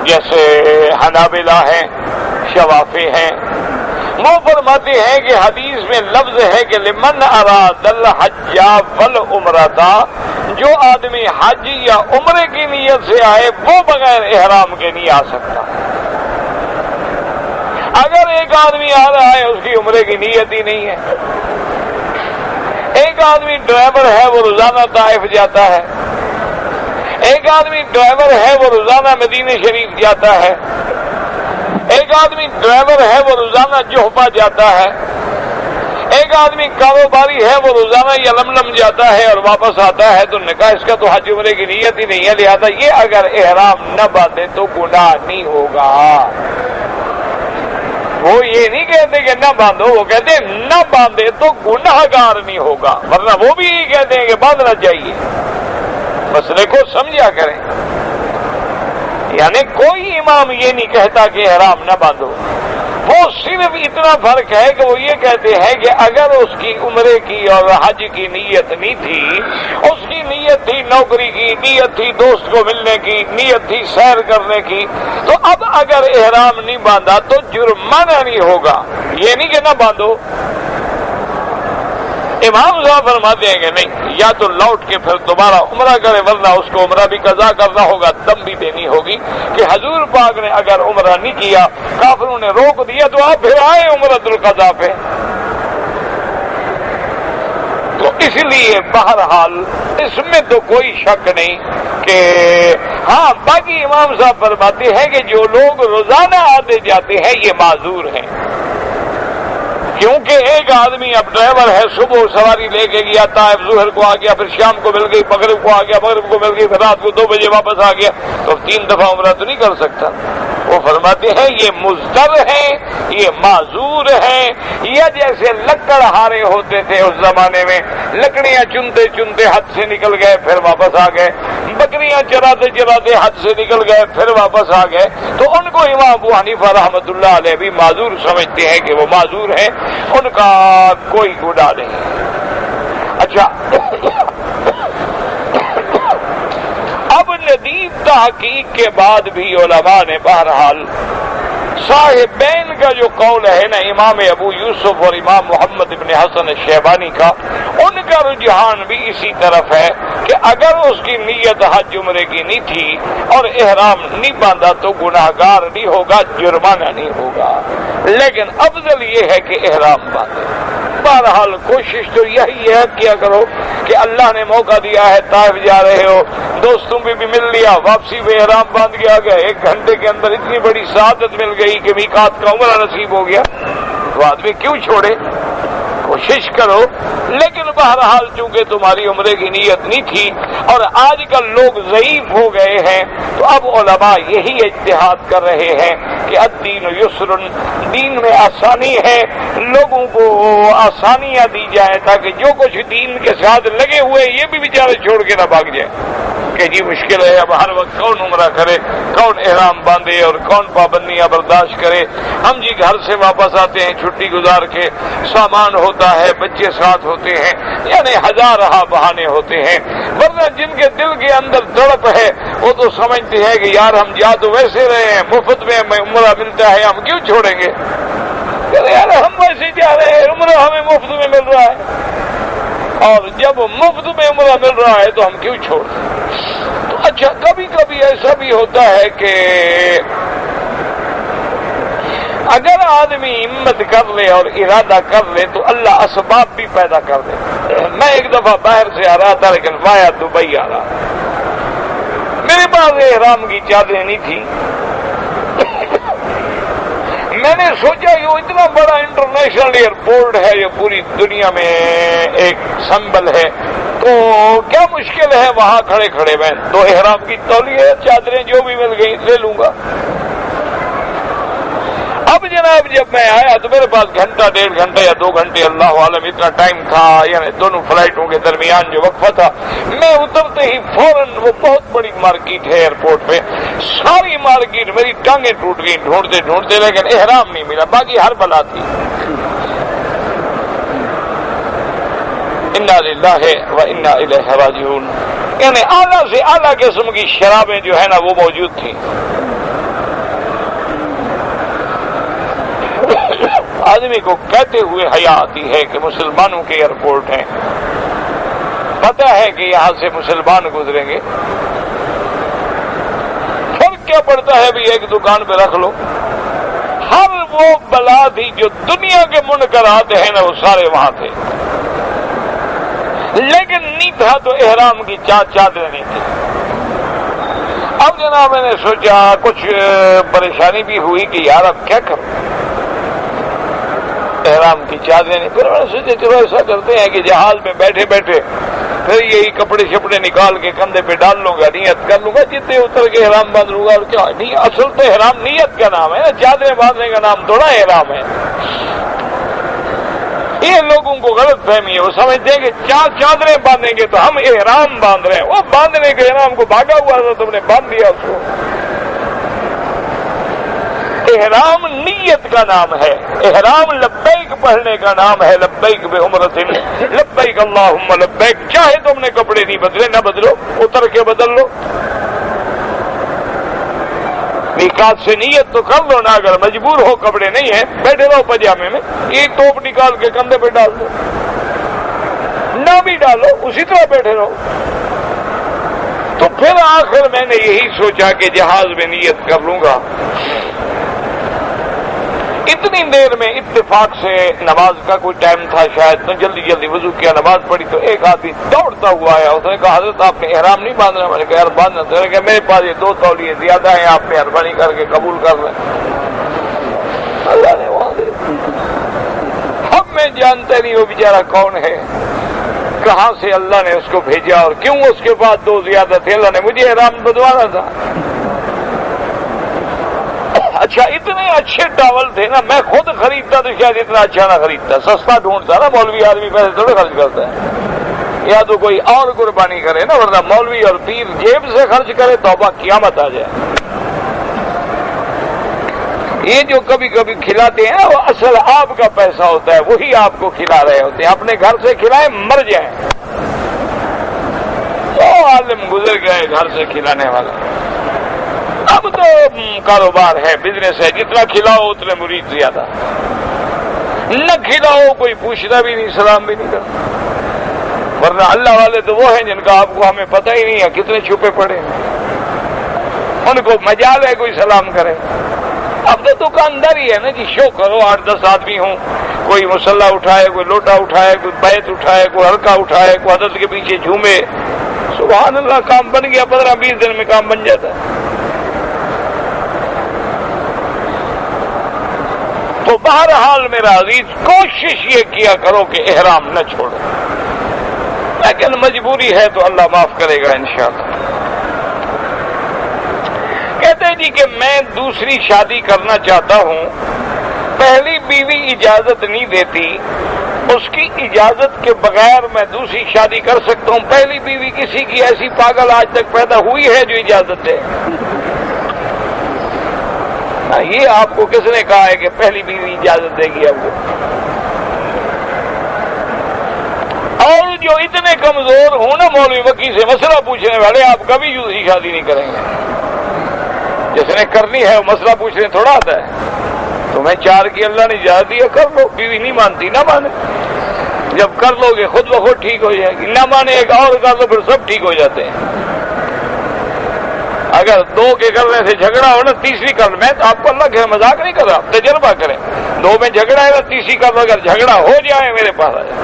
جیسے حنابلہ ہیں، شوافی ہیں، وہ فرماتے ہیں کہ حدیث میں لفظ ہے کہ لمن اراد الحج والعمرۃ، جو آدمی حج یا عمرے کی نیت سے آئے وہ بغیر احرام کے نہیں آ سکتا. اگر ایک آدمی آ رہا ہے اس کی عمرے کی نیت ہی نہیں ہے، ایک آدمی ڈرائیور ہے وہ روزانہ طائف جاتا ہے، ایک آدمی ڈرائیور ہے وہ روزانہ مدینہ شریف جاتا ہے، ایک آدمی ڈرائیور ہے وہ روزانہ جوہفہ جاتا ہے، ایک آدمی کاروباری ہے وہ روزانہ یلملم جاتا ہے اور واپس آتا ہے، تو نکاح اس کا تو حج عمرے کی نیت ہی نہیں ہے، لہذا یہ اگر احرام نہ باندھے تو گناہ نہیں ہوگا. وہ یہ نہیں کہتے کہ نہ باندھو، وہ کہتے ہیں نہ باندھے تو گناہ گار نہیں ہوگا، ورنہ وہ بھی یہی کہتے ہیں کہ باندھنا چاہیے. مسئلے کو سمجھا کریں. یعنی کوئی امام یہ نہیں کہتا کہ احرام نہ باندھو، وہ صرف اتنا فرق ہے کہ وہ یہ کہتے ہیں کہ اگر اس کی عمرے کی اور حج کی نیت نہیں تھی، اس کی نیت تھی نوکری کی، نیت تھی دوست کو ملنے کی، نیت تھی سیر کرنے کی، تو اب اگر احرام نہیں باندھا تو جرمانہ نہیں ہوگا، یہ نہیں کہ نہ باندھو۔ امام صاحب فرماتے ہیں کہ نہیں، یا تو لوٹ کے پھر دوبارہ عمرہ کرے، ورنہ اس کو عمرہ بھی قضا کرنا ہوگا، دم بھی دینی ہوگی کہ حضور پاک نے اگر عمرہ نہیں کیا، کافروں نے روک دیا، تو آپ پھر آئے عمرۃ القضا پہ۔ تو اس لیے بہرحال اس میں تو کوئی شک نہیں کہ ہاں، باقی امام صاحب فرماتے ہیں کہ جو لوگ روزانہ آتے جاتے ہیں یہ معذور ہیں، کیونکہ ایک آدمی اب ڈرائیور ہے، صبح سواری لے کے گیا طائف، ظہر کو آ گیا، پھر شام کو مل گئی، مغرب کو آ گیا، مغرب کو مل گئی، پھر رات کو 2 بجے واپس آ گیا، تو 3 دفعہ عمرہ تو نہیں کر سکتا۔ وہ فرماتے ہیں یہ مضطر ہیں، یہ معذور ہیں، یا جیسے لکڑ ہارے ہوتے تھے اس زمانے میں، لکڑیاں چنتے چنتے ہاتھ سے نکل گئے پھر واپس آ گئے، بکریاں چراتے چراتے ہاتھ سے نکل گئے پھر واپس آ گئے، تو ان کو امام ابو حنیفہ رحمۃ اللہ علیہ بھی معذور سمجھتے ہیں کہ وہ معذور ہیں، ان کا کوئی گناہ نہیں۔ اچھا، اب ندید تحقیق کے بعد بھی علماء نے بہرحال صاحبین کا جو قول ہے نا، امام ابو یوسف اور امام محمد ابن حسن الشیبانی کا، ان کا رجحان بھی اسی طرف ہے کہ اگر اس کی نیت حج عمرے کی نہیں تھی اور احرام نہیں باندھا تو گناہ گار نہیں ہوگا، جرمانہ نہیں ہوگا، لیکن افضل یہ ہے کہ احرام باندھے۔ بہرحال کوشش تو یہی ہے، کیا کرو کہ اللہ نے موقع دیا ہے، طائف جا رہے ہو، دوستوں بھی مل لیا، واپسی میں احرام باندھ کے آ گئے، 1 گھنٹے کے اندر اتنی بڑی سعادت مل گئی کہ میقات کا عمرہ نصیب ہو گیا، تو آدمی کیوں چھوڑے؟ کوشش کرو۔ لیکن بہرحال چونکہ تمہاری عمرے کی نیت نہیں تھی اور آج کل لوگ ضعیف ہو گئے ہیں، تو اب علماء یہی اجتہاد کر رہے ہیں کہ الدین یسر، دین میں آسانی ہے، لوگوں کو آسانیاں دی جائیں تاکہ جو کچھ دین کے ساتھ لگے ہوئے یہ بھی بیچارے چھوڑ کے نہ بھاگ جائیں کہ جی مشکل ہے، اب ہر وقت کون عمرہ کرے، کون احرام باندھے اور کون پابندیاں برداشت کرے۔ ہم جی گھر سے واپس آتے ہیں چھٹی گزار کے، سامان ہوتا ہے، بچے ساتھ ہوتے ہیں، یعنی ہزارہ بہانے ہوتے ہیں، ورنہ جن کے دل کے اندر تڑپ ہے وہ تو سمجھتے ہیں کہ یار ہم جا تو ویسے رہے ہیں، مفت میں عمرہ ملتا ہے، ہم کیوں چھوڑیں گے؟ یار ہم ویسے جا رہے ہیں، عمرہ ہمیں مفت میں مل رہا ہے، اور جب مفت میں عمرہ مل رہا ہے تو ہم کیوں چھوڑ دیں؟ تو اچھا، کبھی کبھی ایسا بھی ہوتا ہے کہ اگر آدمی ہمت کر لے اور ارادہ کر لے تو اللہ اسباب بھی پیدا کر دے۔ میں ایک دفعہ باہر سے آ رہا تھا لیکن وایا دبئی آ رہا، میرے پاس احرام کی چادریں نہیں تھی، میں نے سوچا یہ اتنا بڑا انٹرنیشنل ایئرپورٹ ہے، یہ پوری دنیا میں ایک سمبل ہے، تو کیا مشکل ہے وہاں کھڑے کھڑے میں 2 احرام کی تولیے چادریں جو بھی مل گئی لے لوں گا۔ اب جناب جب میں آیا تو میرے پاس گھنٹہ 1.5 گھنٹہ یا 2 گھنٹے اللہ عالم اتنا ٹائم تھا، یعنی دونوں فلائٹوں کے درمیان جو وقفہ تھا، میں اترتے ہی فوراً، وہ بہت بڑی مارکیٹ ہے ایئرپورٹ پہ، ساری مارکیٹ میری ٹانگیں ٹوٹ گئی ڈھونڈتے ڈھونڈتے، لیکن احرام نہیں ملا، باقی ہر بلا تھی۔ انا للہ و انا الیہ راجعون، یعنی اعلیٰ سے اعلیٰ قسم کی شرابیں جو ہے نا وہ موجود تھیں۔ آدمی کو کہتے ہوئے حیا آتی ہے کہ مسلمانوں کے ایئرپورٹ ہیں، پتہ ہے کہ یہاں سے مسلمان گزریں گے، فرق کیا پڑتا ہے بھی ایک دکان پہ رکھ لو، ہر وہ بلا تھی جو دنیا کے منکرات ہیں نا وہ سارے وہاں تھے، لیکن نہیں تھا تو احرام کی چادریں نہیں تھی۔ اب جناب میں نے سوچا، کچھ پریشانی بھی ہوئی کہ یار اب کیا کروں، احرام کی چادریں نہیں، پھر میں نے سوچا چلو ایسا کرتے ہیں کہ جہاز میں بیٹھے بیٹھے پھر یہی کپڑے شپڑے نکال کے کندھے پہ ڈال لوں گا، نیت کر لوں گا، جتنے اتر کے احرام باندھ لوں گا، اور کیا نہیں، اصل تو احرام نیت کا نام ہے نا، چادریں باندھنے کا نام تھوڑا احرام ہے۔ یہ لوگوں کو غلط فہمی ہے، وہ سمجھتے ہیں کہ چادریں باندھیں گے تو ہم احرام باندھ رہے ہیں، وہ باندھنے کے احرام کو بھاگا ہوا تھا، تم نے باندھ دیا اس کو۔ احرام نیت نیت کا نام ہے، احرام لبیک پڑھنے کا نام ہے، لبیک بعمرۃ، لبیک اللہم لبیک۔ چاہے تم نے کپڑے نہیں بدلے نہ بدلو، اتر کے بدل لو، میقات سے نیت تو کر لو نا، اگر مجبور ہو کپڑے نہیں ہیں بیٹھے رہو پجامے میں، ایک ٹوپ نکال کے کندھے پہ ڈال دو، نہ بھی ڈالو اسی طرح بیٹھے رہو۔ تو پھر آخر میں نے یہی سوچا کہ جہاز میں نیت کر لوں گا۔ اتنی دیر میں اتفاق سے نماز کا کوئی ٹائم تھا شاید، تو جلدی جلدی وضو کیا، نماز پڑھی، تو ایک آدمی دوڑتا ہوا آیا، اس نے کہا حضرت آپ نے احرام نہیں باندھنا؟ میں نے کہا یار باندھنا، تو نے کہا میرے پاس یہ 2 تولیے زیادہ ہیں، آپ مہربانی کر کے قبول کر لیں۔ اللہ نے وہاں دے، ہم میں جانتے نہیں وہ بیچارہ کون ہے، کہاں سے اللہ نے اس کو بھیجا اور کیوں اس کے پاس 2 زیادہ تھے، اللہ نے مجھے احرام بدوانا تھا۔ اچھا اتنے اچھے ٹاول تھے نا، میں خود خریدتا تو شاید اتنا اچھا نہ خریدتا، سستا ڈھونڈتا نا، مولوی آدمی پیسے تھوڑے خرچ کرتا ہے، یا تو کوئی اور قربانی کرے نا، ورنہ مولوی اور پیر جیب سے خرچ کرے توبہ قیامت آ جائے۔ یہ جو کبھی کبھی کھلاتے ہیں وہ اصل آپ کا پیسہ ہوتا ہے، وہی آپ کو کھلا رہے ہوتے ہیں، اپنے گھر سے کھلائیں مر جائیں۔ وہ عالم گزر گئے گھر سے کھلانے والا، اب تو کاروبار ہے، بزنس ہے، جتنا کھلاؤ اتنے مرید زیادہ، نہ کھلاؤ کوئی پوچھتا بھی نہیں، سلام بھی نہیں کرتا، ورنہ اللہ والے تو وہ ہیں جن کا آپ کو ہمیں پتہ ہی نہیں ہے کتنے چھپے پڑے ہیں، ان کو مجال ہے کوئی سلام کرے۔ اب تو دکاندار ہی ہے نا جی، شو کرو، 8-10 آدمی ہوں، کوئی مسلح اٹھائے، کوئی لوٹا اٹھائے، کوئی بیت اٹھائے، کوئی ہلکا اٹھائے، کوئی حضرت کے پیچھے جھومے، سبحان اللہ، کام بن گیا، 15-20 دن میں کام بن جاتا ہے۔ تو بہرحال میرا عزیز، کوشش یہ کیا کرو کہ احرام نہ چھوڑو، لیکن مجبوری ہے تو اللہ معاف کرے گا انشاءاللہ۔ کہتے ہیں جی کہ میں دوسری شادی کرنا چاہتا ہوں، پہلی بیوی اجازت نہیں دیتی، اس کی اجازت کے بغیر میں دوسری شادی کر سکتا ہوں؟ پہلی بیوی کسی کی ایسی پاگل آج تک پیدا ہوئی ہے جو اجازت دے؟ یہ آپ کو کس نے کہا ہے کہ پہلی بیوی اجازت دے گی آپ کو؟ اور جو اتنے کمزور ہوں نا مولوی وکی سے مسئلہ پوچھنے والے، آپ کبھی دوسری شادی نہیں کریں گے۔ جس نے کرنی ہے وہ مسئلہ پوچھنے تھوڑا آتا ہے، تمہیں 4 کی اللہ نے اجازت دی ہے، کر لو، بیوی نہیں مانتی نہ مانے، جب کر لو گے خود بخود ٹھیک ہو جائے گی، نہ مانے ایک اور کر لو پھر سب ٹھیک ہو جاتے ہیں۔ اگر 2 کے کرنے سے جھگڑا ہو نا، تیسری کر لو، میں تو آپ کو اللہ کے مذاق نہیں کر رہا، تجربہ کریں، 2 میں جھگڑا ہے نا، تیسری کر لو، اگر جھگڑا ہو جائے میرے پاس آ جائے،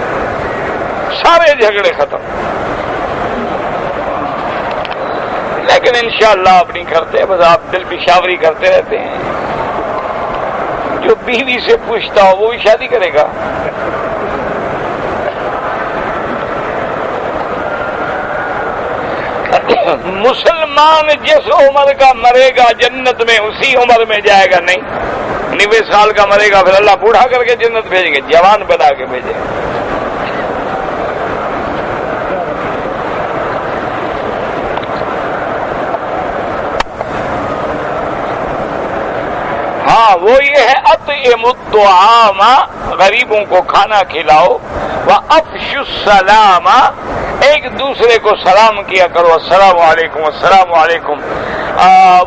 سارے جھگڑے ختم۔ لیکن انشاءاللہ آپ نہیں کرتے، بس آپ دل پشاوری کرتے رہتے ہیں۔ جو بیوی سے پوچھتا ہو وہ بھی شادی کرے گا؟ مسلمان جس عمر کا مرے گا جنت میں اسی عمر میں جائے گا؟ نہیں، 90 سال کا مرے گا پھر اللہ بوڑھا کر کے جنت بھیجیں گے، جوان بنا کے بھیجیں گے۔ ہاں وہ یہ ہے، اطعموا الطعام، غریبوں کو کھانا کھلاؤ، وافشوا السلام، ایک دوسرے کو سلام کیا کرو، السلام علیکم السلام علیکم،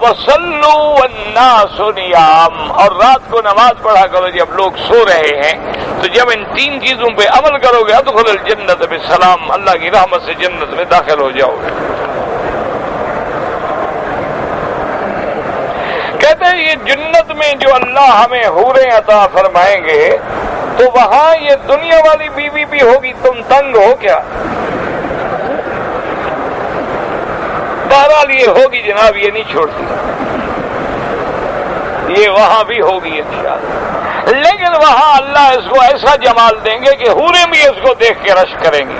وصلوا والناس نیام، اور رات کو نماز پڑھا کرو جب لوگ سو رہے ہیں۔ تو جب ان 3 چیزوں پہ عمل کرو گے ادخلوا الجنت بسلام، اللہ کی رحمت سے جنت میں داخل ہو جاؤ گے۔ کہتے ہیں یہ جنت میں جو اللہ ہمیں حوریں عطا فرمائیں گے تو وہاں یہ دنیا والی بیوی بھی ہوگی، تم تنگ ہو کیا؟ بہرحال یہ ہوگی جناب، یہ نہیں چھوڑتی، یہ وہاں بھی ہوگی انشاءاللہ، لیکن وہاں اللہ اس کو ایسا جمال دیں گے کہ حوریں بھی اس کو دیکھ کے رشک کریں گی۔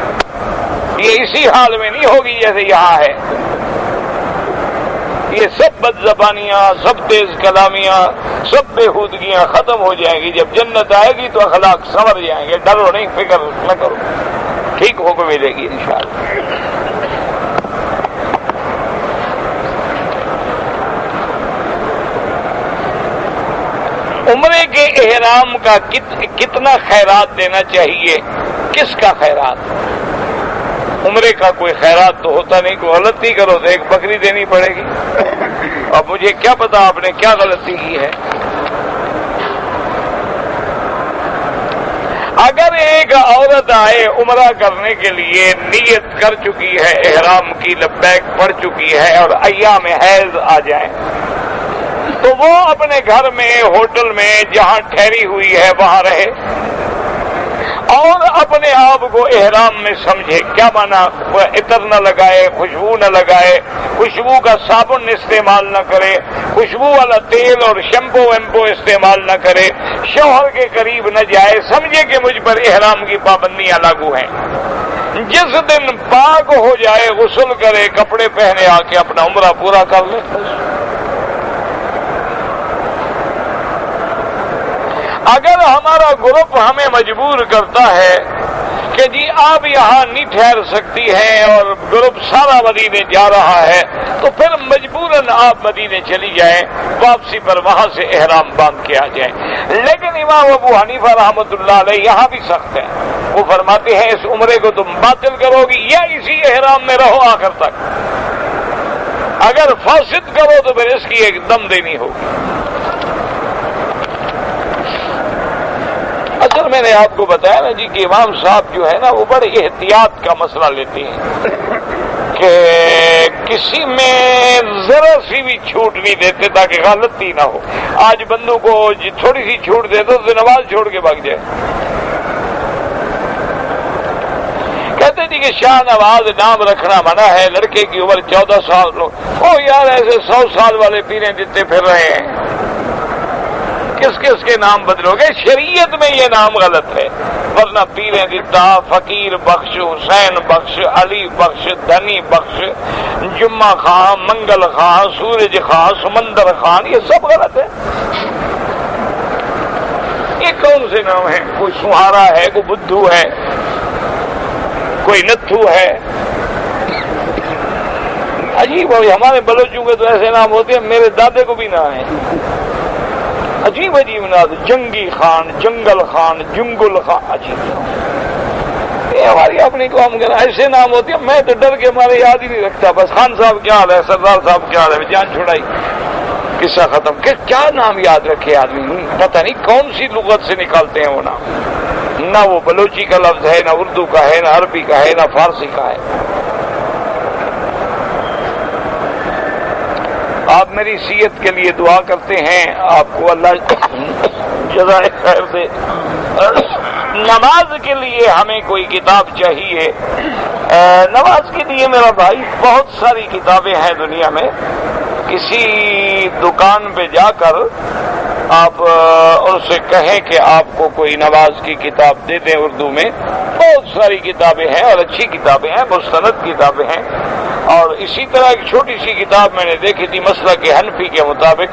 یہ اسی حال میں نہیں ہوگی جیسے یہاں ہے، یہ سب بد زبانیاں، سب تیز کلامیاں، سب بےہودگیاں ختم ہو جائیں گی۔ جب جنت آئے گی تو اخلاق سنور جائیں گے، ڈرو نہیں، فکر نہ کرو، ٹھیک ہو کے ملے گی انشاءاللہ۔ عمرے کے احرام کا کتنا خیرات دینا چاہیے؟ کس کا خیرات؟ عمرے کا کوئی خیرات تو ہوتا نہیں، کوئی غلطی کرو تو ایک بکری دینی پڑے گی. اب مجھے کیا پتا آپ نے کیا غلطی کی ہے. اگر ایک عورت آئے عمرہ کرنے کے لیے، نیت کر چکی ہے، احرام کی لبیک پڑھ چکی ہے، اور ایام حیض آ جائیں تو وہ اپنے گھر میں، ہوٹل میں جہاں ٹھہری ہوئی ہے وہاں رہے اور اپنے آپ کو احرام میں سمجھے. کیا مانا؟ عطر نہ لگائے، خوشبو نہ لگائے، خوشبو کا صابن استعمال نہ کرے، خوشبو والا تیل اور شیمپو ویمپو استعمال نہ کرے، شوہر کے قریب نہ جائے، سمجھے کہ مجھ پر احرام کی پابندیاں لاگو ہیں. جس دن پاک ہو جائے غسل کرے، کپڑے پہنے، آ کے اپنا عمرہ پورا کر لے. اگر ہمارا گروپ ہمیں مجبور کرتا ہے کہ جی آپ یہاں نہیں ٹھہر سکتی ہیں اور گروپ سارا مدینے جا رہا ہے، تو پھر مجبوراً آپ مدینے چلی جائیں، واپسی پر وہاں سے احرام باندھ کے آ جائیں. لیکن امام ابو حنیفہ رحمۃ اللہ علیہ یہاں بھی سخت ہیں. وہ فرماتے ہیں اس عمرے کو تم باطل کرو گی یا اسی احرام میں رہو آخر تک. اگر فاسد کرو تو پھر اس کی ایک دم دینی ہوگی. اصل میں نے آپ کو بتایا نا جی کہ امام صاحب جو ہے نا وہ بڑے احتیاط کا مسئلہ لیتے ہیں کہ کسی میں ذرا سی بھی چھوٹ نہیں دیتے تاکہ غلطی نہ ہو. آج بندوں کو تھوڑی سی چھوٹ دے دو تو نماز چھوڑ کے بھاگ جائے. کہتے تھے کہ شاہ نواز نام رکھنا منع ہے، لڑکے کی عمر 14 سال. لوگ او یار ایسے 100 سال والے پیریں دیتے پھر رہے ہیں، کس کس کے نام بدلو گے؟ شریعت میں یہ نام غلط ہے. ورنہ پیریں دیتا، فقیر بخش، حسین بخش، علی بخش، دھنی بخش، جمعہ خان، منگل خان، سورج خان، سمندر خان، یہ سب غلط ہے. یہ کون سے نام ہیں؟ کوئی سہارا ہے، کوئی بدھو ہے، کوئی نتھو ہے. عجیب ہو. ہمارے بلوچوں کے تو ایسے نام ہوتے ہیں، میرے دادے کو بھی نہ ہیں. عجیب عجیب نام، جنگی خان، جنگل خان، جنگل خان. عجیب یہ ہماری اپنی قوم کے ایسے نام ہوتے ہیں. میں تو ڈر کے ہمارے یاد ہی نہیں رکھتا. بس خان صاحب کیا حال ہے، سردار صاحب کیا حال ہے، جان چھڑائی، قصہ ختم. کہ کیا نام یاد رکھے آدمی؟ پتہ نہیں کون سی لغت سے نکالتے ہیں وہ نام. نہ وہ بلوچی کا لفظ ہے، نہ اردو کا ہے، نہ عربی کا ہے، نہ فارسی کا ہے. آپ میری صحت کے لیے دعا کرتے ہیں، آپ کو اللہ جزائے خیر دے. نماز کے لیے ہمیں کوئی کتاب چاہیے. نماز کے لیے میرا بھائی بہت ساری کتابیں ہیں دنیا میں. کسی دکان پہ جا کر آپ ان سے کہیں کہ آپ کو کوئی نماز کی کتاب دے دیں اردو میں. بہت ساری کتابیں ہیں اور اچھی کتابیں ہیں، مستند کتابیں ہیں. اور اسی طرح ایک چھوٹی سی کتاب میں نے دیکھی تھی مسلک حنفی کے مطابق،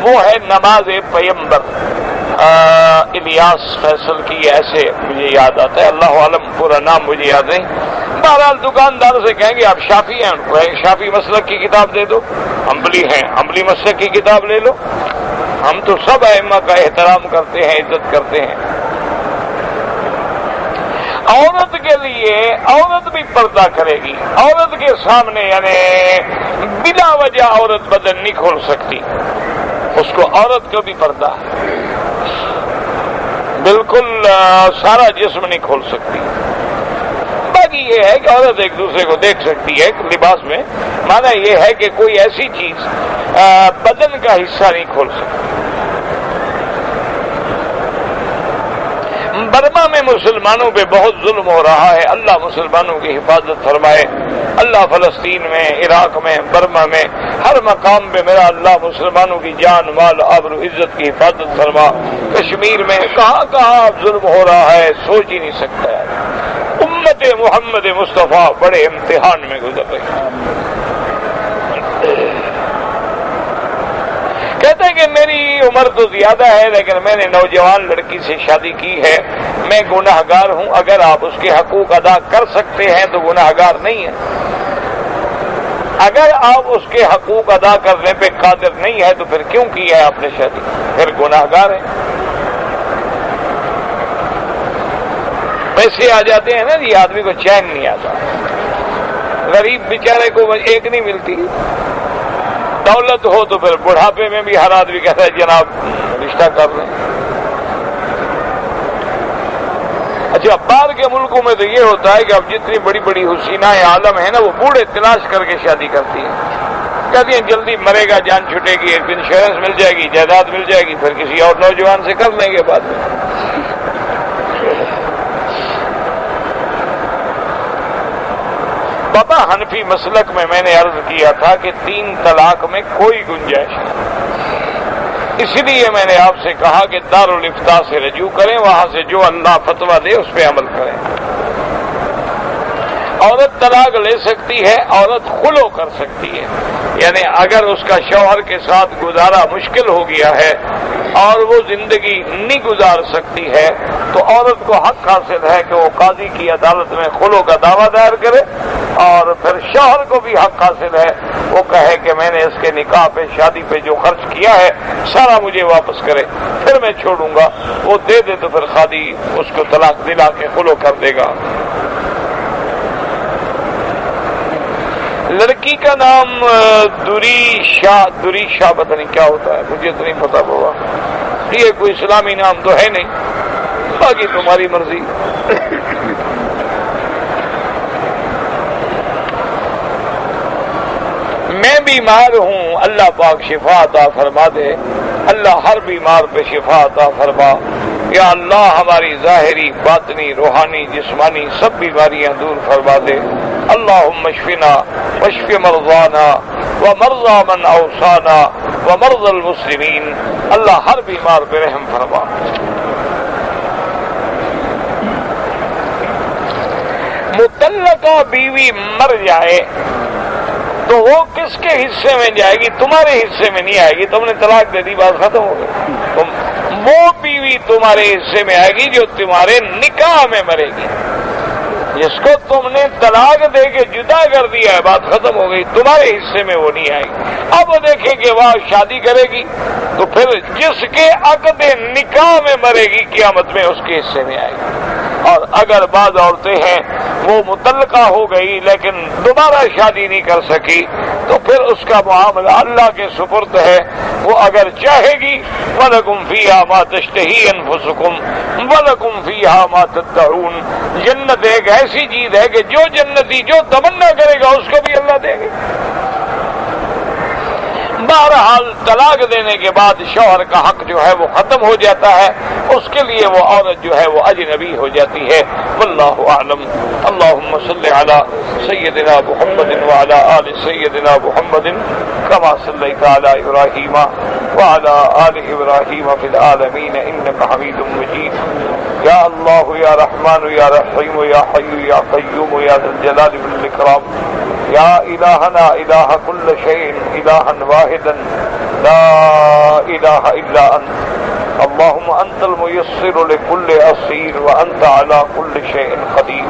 وہ ہے نماز پیمبر، الیاس فیصل کی. ایسے مجھے یاد آتا ہے، اللہ عالم پورا نام مجھے یاد نہیں. بہرحال دکاندار سے کہیں گے آپ شافعی ہیں، ان کو شافعی مسلک کی کتاب دے دو. حنبلی ہیں، حنبلی مسلک کی کتاب لے لو. ہم تو سب ائمہ کا احترام کرتے ہیں، عزت کرتے ہیں. عورت کے لیے عورت بھی پردہ کرے گی. عورت کے سامنے یعنی بلا وجہ عورت بدن نہیں کھول سکتی. اس کو عورت کو بھی پردہ ہے، بالکل سارا جسم نہیں کھول سکتی. باقی یہ ہے کہ عورت ایک دوسرے کو دیکھ سکتی ہے لباس میں. مانا یہ ہے کہ کوئی ایسی چیز بدن کا حصہ نہیں کھول سکتی. برما میں مسلمانوں پہ بہت ظلم ہو رہا ہے. اللہ مسلمانوں کی حفاظت فرمائے. اللہ فلسطین میں، عراق میں، برما میں، ہر مقام پہ میرا اللہ مسلمانوں کی جان، مال، آبرو، عزت کی حفاظت فرما. کشمیر میں کہاں کہاں ظلم ہو رہا ہے سوچ ہی نہیں سکتا ہے. امت محمد مصطفیٰ بڑے امتحان میں گزر رہی ہے. کہتے ہیں کہ میری عمر تو زیادہ ہے لیکن میں نے نوجوان لڑکی سے شادی کی ہے. میں گناہگار ہوں. اگر آپ اس کے حقوق ادا کر سکتے ہیں تو گناہگار نہیں ہے. اگر آپ اس کے حقوق ادا کرنے پہ قادر نہیں ہے تو پھر کیوں کی ہے آپ نے شادی؟ پھر گناہگار ہیں۔ پیسے آ جاتے ہیں نا جی، آدمی کو چین نہیں آتا، غریب بیچارے کو ایک نہیں ملتی، دولت ہو تو پھر بڑھاپے میں بھی ہر آدمی کہتا ہے جناب رشتہ کر لیں۔ اچھا، باہر کے ملکوں میں تو یہ ہوتا ہے کہ اب جتنی بڑی بڑی حسینہ عالم ہیں نا وہ بوڑھے تلاش کر کے شادی کرتی ہیں، کہتی ہیں جلدی مرے گا، جان چھٹے گی، ایک انشورنس مل جائے گی، جائیداد مل جائے گی، پھر کسی اور نوجوان سے کر لیں گے بعد میں۔ بابا حنفی مسلک میں نے عرض کیا تھا کہ 3 طلاق میں کوئی گنجائش نہیں، اس لیے میں نے آپ سے کہا کہ دارالفتاء سے رجوع کریں، وہاں سے جو اللہ فتویٰ دے اس پہ عمل کریں۔ عورت طلاق لے سکتی ہے، عورت خلو کر سکتی ہے، یعنی اگر اس کا شوہر کے ساتھ گزارا مشکل ہو گیا ہے اور وہ زندگی نہیں گزار سکتی ہے تو عورت کو حق حاصل ہے کہ وہ قاضی کی عدالت میں خلو کا دعویٰ دائر کرے، اور پھر شوہر کو بھی حق حاصل ہے وہ کہے کہ میں نے اس کے نکاح پہ، شادی پہ جو خرچ کیا ہے سارا مجھے واپس کرے، پھر میں چھوڑوں گا۔ وہ دے دے تو پھر قاضی اس کو طلاق دلا کے خلو کر دے گا۔ لڑکی کا نام دوری شاہ پتہ نہیں کیا ہوتا ہے، مجھے تو نہیں پتا ہوگا، یہ کوئی اسلامی نام تو ہے نہیں، باقی تمہاری مرضی۔ میں بیمار ہوں، اللہ پاک شفا عطا فرما دے، اللہ ہر بیمار پہ شفا عطا فرما، یا اللہ ہماری ظاہری، باطنی، روحانی، جسمانی سب بیماریاں دور فرما دے۔ اللہم اشفنا واشف مرضانا ومرضى من اوصانا ومرضى المسلمین، اللہ ہر بیمار پہ رحم فرما۔ مطلقہ بیوی مر جائے تو وہ کس کے حصے میں جائے گی؟ تمہارے حصے میں نہیں آئے گی، تم نے طلاق دے دی، بات ختم ہو گئی۔ وہ بیوی تمہارے حصے میں آئے گی جو تمہارے نکاح میں مرے گی، جس کو تم نے طلاق دے کے جدا کر دیا ہے، بات ختم ہو گئی، تمہارے حصے میں وہ نہیں آئے گی۔ اب وہ دیکھیں کہ وہ شادی کرے گی تو پھر جس کے عقد نکاح میں مرے گی قیامت میں اس کے حصے میں آئے گی۔ اور اگر بعض عورتیں ہیں وہ مطلقہ ہو گئی لیکن دوبارہ شادی نہیں کر سکی تو پھر اس کا معاملہ اللہ کے سپرد ہے، وہ اگر چاہے گی وَلَكُمْ فِيهَا مَا تَشْتَهِي أَنفُسُكُمْ وَلَكُمْ فِيهَا مَا تَدَّعُونَ۔ جنت ایک ایسی چیز ہے کہ جو جنتی جو تمنا کرے گا اس کو بھی اللہ دے گا۔ بہرحال طلاق دینے کے بعد شوہر کا حق جو ہے وہ ختم ہو جاتا ہے، اس کے لیے وہ عورت جو ہے وہ اجنبی ہو جاتی ہے۔ واللہ اعلم۔ اللہم صلی علی سیدنا محمد وعلی آل سیدنا محمد کما صلیت علی ابراہیم وعلی آل ابراہیم فی العالمین انک حمید مجید۔ یا اللہ یا رحمان یا رحیم یا حی یا قیوم یا ذی الجلال والاکرام، یا الہنا الہ کل شیء الہا واحدا لا الہ الا انت، اللہم انت المیسر لکل عسیر وانت علی کل شیء قدیر،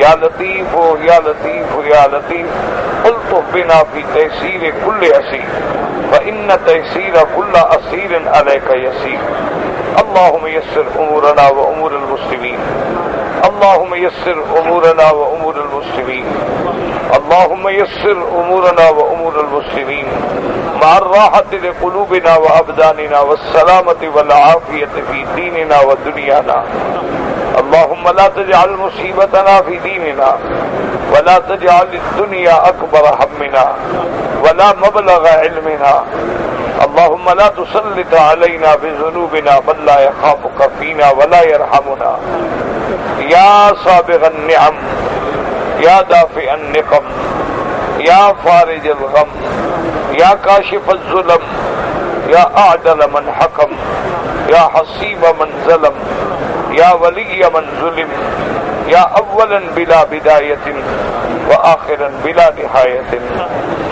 یا لطیف یا لطیف یا لطیف الطف بنا فی تیسیر کل عسیر فإن تیسیر کل عسیر علیک یسیر، اللہم یسر امورنا و امور المسلمین، اللہم یسر امورنا و امور المسلمین، اللہم یسر امورنا و امور المسلمین مع الراحة لقلوبنا و ابداننا والسلامة والعافیة فی دیننا و دنیانا، اللہم لا تجعل مصیبتنا فی دیننا ولا تجعل الدنیا اکبر ہمنا ولا مبلغ علمنا، اللہم لا تسلط علینا بذنوبنا من لا يخافك فینا ولا يرحمنا، یا سابغ النعم یا دافع النقم یا فارج الغم یا کاشف الظلم یا اعدل من حکم یا حسیب من ظلم یا ولی من ظلم یا اولا بلا بدایت و آخرا بلا نہایت،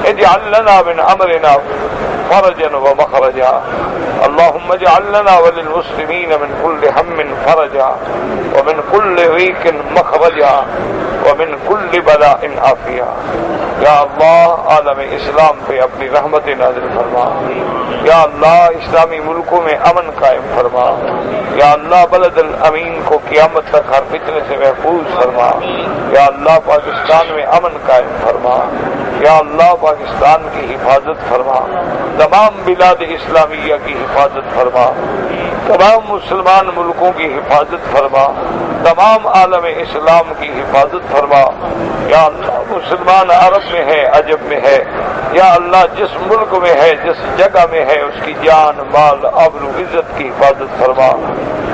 اجعل لنا من امرنا فرجا ومخرجا اللهم اجعل لنا وللمسلمين من كل هم فرجا ومن كل ضيق مخرجا ومن كل بلاء عافيا یا اللہ عالم اسلام پہ اپنی رحمت نازل فرما، یا اللہ اسلامی ملکوں میں امن قائم فرما، یا اللہ بلد الامین کو قیامت تک ہر فتنے سے محفوظ فرما، یا اللہ پاکستان میں امن قائم فرما، یا اللہ پاکستان کی حفاظت فرما، تمام بلاد اسلامیہ کی حفاظت فرما، تمام مسلمان ملکوں کی حفاظت فرما، تمام عالم اسلام کی حفاظت فرما، یا اللہ مسلمان عرب میں ہے، عجب میں ہے، یا اللہ جس ملک میں ہے، جس جگہ میں ہے، اس کی جان مال آبرو عزت کی حفاظت فرما،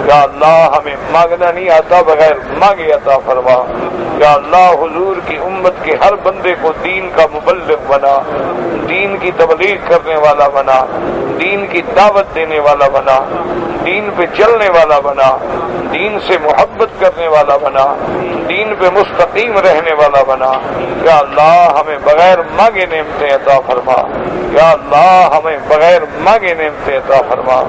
یا اللہ ہمیں مانگنا نہیں آتا، بغیر مانگے عطا فرما، یا اللہ حضور کی امت کے ہر بندے کو دین کا مبلغ بنا، دین کی تبلیغ کرنے والا بنا، دین کی دعوت دینے والا بنا، دین پہ چلنے والا بنا، دین سے محبت کرنے والا بنا، دین پہ مستقیم رہنے والا بنا، یا اللہ ہمیں بغیر مانگے نعمتیں عطا فرما، یا اللہ ہمیں بغیر مانگے نعمتیں عطا فرما،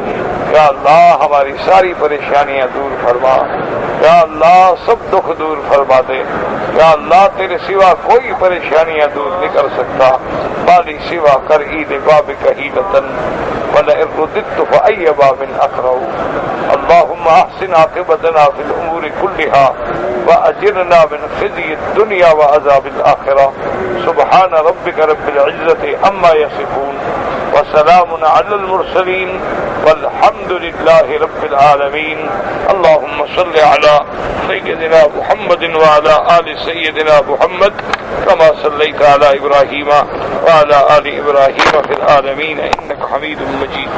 یا اللہ ہماری ساری پریشانیاں دور فرما، یا اللہ سب دکھ دور فرما دے، یا اللہ تیرے سوا کوئی پریشانیاں دور نہیں کر سکتا، بالی سوا کر عید باب کہیلتن ولئن رددت فأی باب اقرأ اللهم احسن عاقبتنا في الامور كلها واجرنا من خزي الدنيا وعذاب الاخره سبحان ربك رب العزة عما يصفون وسلام على المرسلين والحمد لله رب العالمين اللهم صل على سيدنا محمد وعلى آل سيدنا محمد كما صليت على إبراهيم وعلى آل إبراهيم في العالمين إنك حميد مجيد.